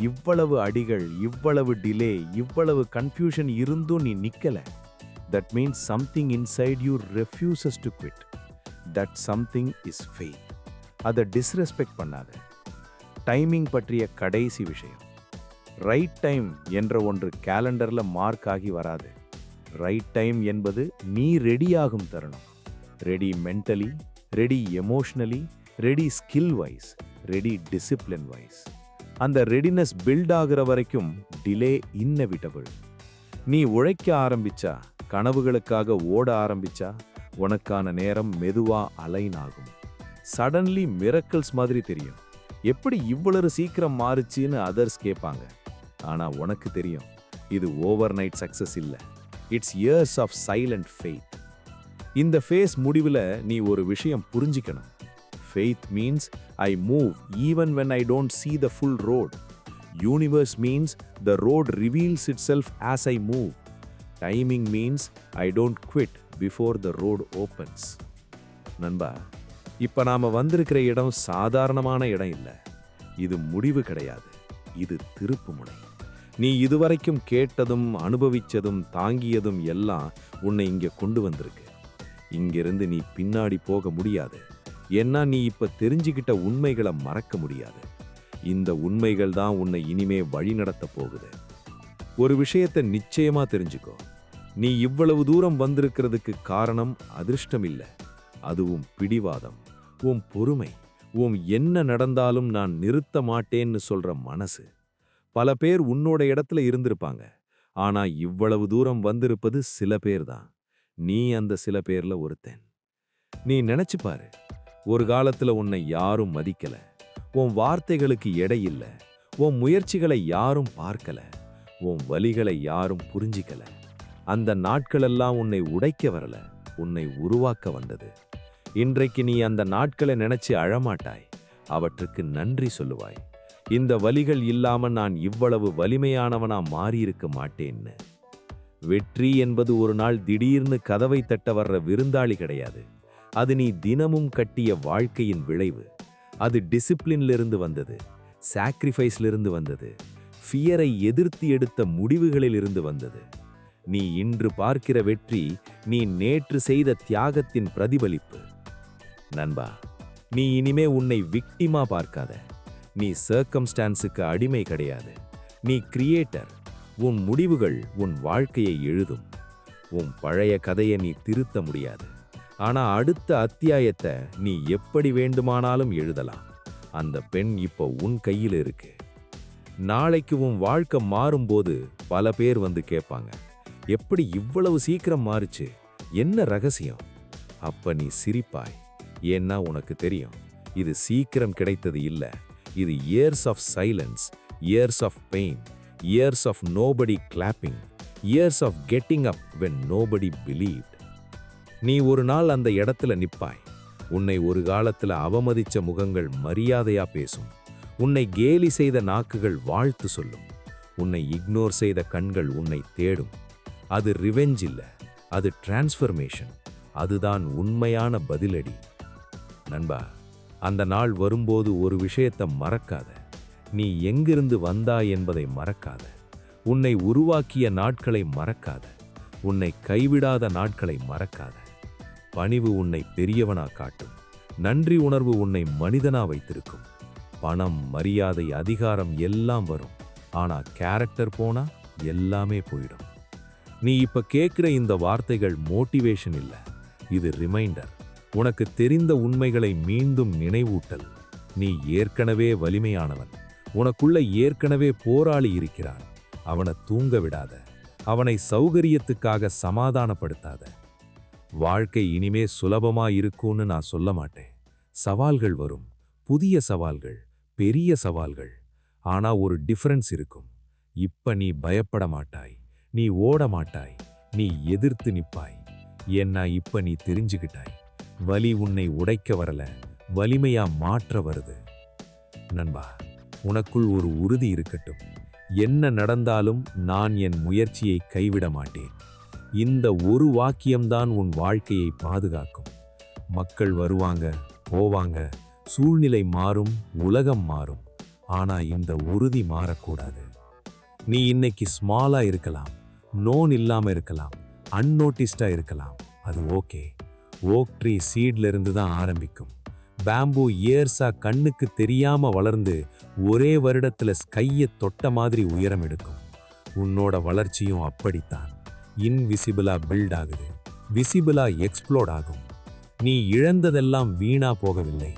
இவ்வளவு அடிகள், இவ்வளவு டிலே, இவ்வளவு கன்ஃபியூஷன் இருந்தும் நீ நிக்கல. That means something inside you refuses to quit. That something is faith. அதை டிஸ்ரெஸ்பெக்ட் பண்ணாத. டைமிங் பற்றிய கடைசி விஷயம். ரைட் டைம் என்ற ஒன்று கேலண்டர்ல மார்க் ஆகி வராது. ரைட் டைம் என்பது நீ ரெடியாகும் தருணம். Ready mentally, ready emotionally, ready skill wise, ready discipline wise. அந்த ரெடினஸ் பில்ட் ஆகிற வரைக்கும் டிலே இன்னெவிட்டபிள். நீ உழைக்க ஆரம்பிச்சா, கனவுகளுக்காக ஓட ஆரம்பிச்சா, உனக்கான நேரம் மெதுவா அலைன் ஆகும். சடன்லி மிரக்கிள்ஸ் மாதிரி தெரியும். எப்படி இவ்வளவு சீக்கிரம் மாறுச்சுன்னு அதர்ஸ் கேட்பாங்க. ஆனா உனக்கு தெரியும், இது ஓவர் நைட் சக்சஸ் இல்ல, it's years of silent faith. இந்த ஃபேஸ் முடிவுல நீ ஒரு விஷயம் புரிஞ்சிக்கணும். Faith means I move even when I don't see the full road. Universe means the road reveals itself as I move. Timing means I don't quit before the road opens. நண்பா, இப்ப நாம வந்திருக்கிற இடம் சாதாரணமான இடம் இல்ல. இது முடிவு கிடையாது, இது திருப்புமுனை. நீ இதுவரைக்கும் கேட்டதும் அனுபவிச்சதும் தாங்கியதும் எல்லாம் உன்னை இங்க கொண்டு வந்திருக்கு. இங்கிருந்து நீ பின்னாடி போக முடியாது. ஏன்னா நீ இப்ப தெரிஞ்சுக்கிட்ட உண்மைகளை மறக்க முடியாது. இந்த உண்மைகள் தான் உன்னை இனிமே வழி நடத்த போகுது. ஒரு விஷயத்தை நிச்சயமா தெரிஞ்சுக்கோ. நீ இவ்வளவு தூரம் வந்திருக்கிறதுக்கு காரணம் அதிர்ஷ்டம் இல்ல, அதுவும் பிடிவாதம், உன் பொறுமை, உன் என்ன நடந்தாலும் நான் நிறுத்த மாட்டேன்னு சொல்ற மனசு. பல பேர் உன்னோட இடத்துல இருந்திருப்பாங்க, ஆனா இவ்வளவு தூரம் வந்திருப்பது சில பேர் தான். நீ அந்த சில பேர்ல ஒருத்தன். நீ நினைச்சு பாரு, ஒரு காலத்துல உன்னை யாரும் மதிக்கல, உன் வார்த்தைகளுக்கு எடை இல்ல, உன் முயற்சிகளை யாரும் பார்க்கல, உன் வலிகளை யாரும் புரிஞ்சிக்கல. அந்த நாட்களெல்லாம் உன்னை உடைக்க வரல, உன்னை உருவாக்க வந்தது. இன்றைக்கு நீ அந்த நாட்களை நினைச்சு அழமாட்டாய், அவற்றுக்கு நன்றி சொல்லுவாய். இந்த வலிகள் இல்லாம நான் இவ்வளவு வலிமையானவனா மாறியிருக்க மாட்டேன்னு. வெற்றி என்பது ஒரு நாள் திடீர்னு கதவை தட்ட வர்ற விருந்தாளி கிடையாது. அது நீ தினமும் கட்டிய வாழ்க்கையின் விளைவு. அது டிசிப்ளின்லிருந்து வந்தது, சாக்ரிஃபைஸ்லிருந்து வந்தது, ஃபியரை எதிர்த்து எடுத்த முடிவுகளிலிருந்து வந்தது. நீ இன்று பார்க்கிற வெற்றி நீ நேற்று செய்த தியாகத்தின் பிரதிபலிப்பு. நண்பா, நீ இனிமே உன்னை விக்டிமா பார்க்காத. நீ சர்க்கம்ஸ்டான்ஸுக்கு அடிமை கிடையாது. நீ கிரியேட்டர். உன் முடிவுகள் உன் வாழ்க்கையை எழுதும். உன் பழைய கதையை நீ திருத்த முடியாது. ஆனா அடுத்த அத்தியாயத்தை நீ எப்படி வேண்டுமானாலும் எழுதலாம். அந்த பெண் இப்போ உன் கையில் இருக்கு. நாளைக்கு உன் வாழ்க்கை மாறும்போது பல பேர் வந்து கேட்பாங்க, எப்படி இவ்வளவு சீக்கிரம் மாறுச்சு, என்ன ரகசியம்? அப்ப நீ சிரிப்பாய். ஏன்னா உனக்கு தெரியும், இது சீக்கிரம் கிடைத்தது இல்ல. இது years of silence, years of pain, years of nobody clapping, years of getting up when nobody believed. நீ ஒரு நாள் அந்த இடத்துல நிப்பாய். உன்னை ஒரு காலத்துல அவமதிச்ச முகங்கள் மரியாதையா பேசும். உன்னை கேலி செய்த நாக்குகள் வாழ்த்து சொல்லும். உன்னை இக்னோர் செய்த கண்கள் உன்னை தேடும். அது ரிவெஞ்ச் இல்ல, அது டிரான்ஸ்ஃபர்மேஷன். அதுதான் உண்மையான பதிலடி. நண்பா, அந்த நாள் வரும்போது ஒரு விஷயத்தை மறக்காத. நீ எங்கிருந்து வந்தாய் என்பதை மறக்காத. உன்னை உருவாக்கிய நாட்களை மறக்காத. உன்னை கைவிடாத நாட்களை மறக்காத. பணிவு உன்னை பெரியவனா காட்டும். நன்றி உணர்வு உன்னை மனிதனா வைத்திருக்கும். பணம், மரியாதை, அதிகாரம் எல்லாம் வரும். ஆனா கேரக்டர் போனா எல்லாமே போயிடும். நீ இப்ப கேட்கிற இந்த வார்த்தைகள் மோட்டிவேஷன் இல்ல, இது ரிமைண்டர். உனக்கு தெரிந்த உண்மைகளை மீண்டும் நினைவூட்டல். நீ ஏற்கனவே வலிமையானவன். உனக்குள்ள ஏற்கனவே போராளி இருக்கிறான். அவனை தூங்க விடாத. அவனை சௌகரியத்துக்காக சமாதானப்படுத்தாத. வாழ்க்கை இனிமே சுலபமா இருக்கும்னு நான் சொல்ல மாட்டேன். சவால்கள் வரும், புதிய சவால்கள், பெரிய சவால்கள். ஆனா ஒரு டிஃபரன்ஸ் இருக்கும். இப்ப நீ பயப்பட மாட்டாய், நீ ஓட மாட்டாய், நீ எதிர்த்து நிப்பாய். ஏன்னா இப்ப நீ தெரிஞ்சுக்கிட்டாய், வலி உன்னை உடைக்க வரல, வலிமையா மாற்ற வருது. நண்பா, உனக்குள் ஒரு உறுதி இருக்கட்டும். என்ன நடந்தாலும் நான் என் முயற்சியை கைவிட மாட்டேன். இந்த ஒரு வாக்கியம்தான் உன் வாழ்க்கையை பாதுகாக்கும். மக்கள் வருவாங்க, போவாங்க, சூழ்நிலை மாறும், உலகம் மாறும். ஆனா இந்த உறுதி மாறக்கூடாது. நீ இன்னைக்கு ஸ்மாலா இருக்கலாம், நோன் இல்லாம இருக்கலாம், அன்னோட்டிஸ்டா இருக்கலாம். அது ஓகே. ஓக் ட்ரீ சீட்ல இருந்து தான் ஆரம்பிக்கும். பேம்பு இயர்ஸா கண்ணுக்கு தெரியாம வளர்ந்து ஒரே வருடத்துல ஸ்கையை தொட்ட மாதிரி உயரம் எடுக்கும். உன்னோட வளர்ச்சியும் அப்படித்தான். இன்விசிபிளா பில்ட் ஆகுது, விசிபிளா எக்ஸ்ப்ளோட் ஆகும். நீ இழந்ததெல்லாம் வீணா போகவில்லை.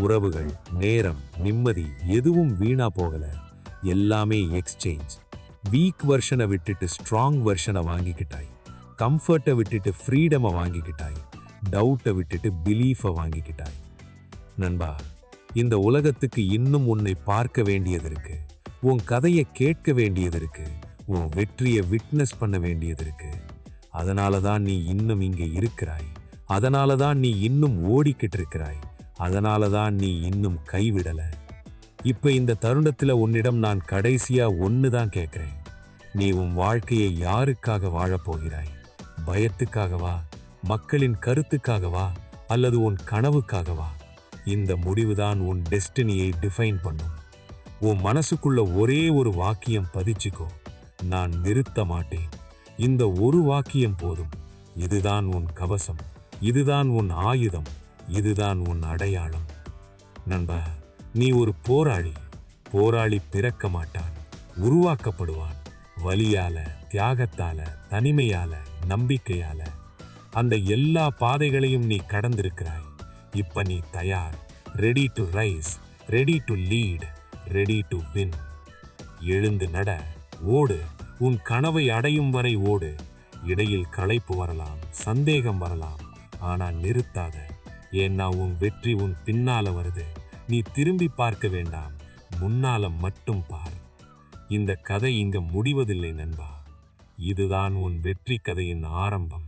உறவுகள், நேரம், நிம்மதி எதுவும் வீணா போகல. எல்லாமே எக்ஸ்சேஞ்ச். வீக் வெர்ஷனை விட்டுட்டு ஸ்ட்ராங் வெர்ஷனை வாங்கிக்கிட்டாய். கம்ஃபர்ட்டை விட்டுட்டு ஃப்ரீடமை வாங்கிக்கிட்டாய். டவுட்டை விட்டுட்டு பிலீஃபை வாங்கிக்கிட்டாய். நண்பா, இந்த உலகத்துக்கு இன்னும் உன்னை பார்க்க வேண்டியது இருக்கு. உன் கதையை கேட்க வேண்டியது இருக்கு. உன் வெற்றியை விட்னஸ் பண்ண வேண்டியது இருக்கு. அதனால தான் நீ இன்னும் இங்கே இருக்கிறாய். அதனால தான் நீ இன்னும் ஓடிக்கிட்டு இருக்கிறாய். அதனால தான் நீ இன்னும் கைவிடல. இப்ப இந்த தருணத்துல உன்னிடம் நான் கடைசியா ஒன்னு தான் கேட்கிறேன். நீ உன் வாழ்க்கையை யாருக்காக வாழப்போகிறாய்? பயத்துக்காகவா, மக்களின் கருத்துக்காகவா, அல்லது உன் கனவுக்காகவா? இந்த முடிவுதான் உன் டெஸ்டினியை டிஃபைன் பண்ணும். உன் மனசுக்குள்ள ஒரே ஒரு வாக்கியம் பதிச்சுக்கோ, நான் நிறுத்த மாட்டேன். இந்த ஒரு வாக்கியம் போதும். இதுதான் உன் கவசம், இதுதான் உன் ஆயுதம், இதுதான் உன் அடையாளம். நண்பா, நீ ஒரு போராளி. போராளி பிறக்க மாட்டான், உருவாக்கப்படுவான். வலியால, தியாகத்தால, தனிமையால, நம்பிக்கையால. அந்த எல்லா பாதைகளையும் நீ கடந்திருக்கிறாய். இப்ப நீ தயார். Ready to rice, ready to lead, ready to win. எழுந்து நட, ஓடு, உன் கனவை அடையும் வரை ஓடு. இடையில் களைப்பு வரலாம், சந்தேகம் வரலாம், ஆனா நிறுத்தாத. ஏன்னா உன் வெற்றி உன் பின்னால வருது. நீ திரும்பி பார்க்க வேண்டாம், முன்னால மட்டும் பார். இந்த கதை இங்க முடிவதில்லை நண்பா. இதுதான் உன் வெற்றி கதையின் ஆரம்பம்.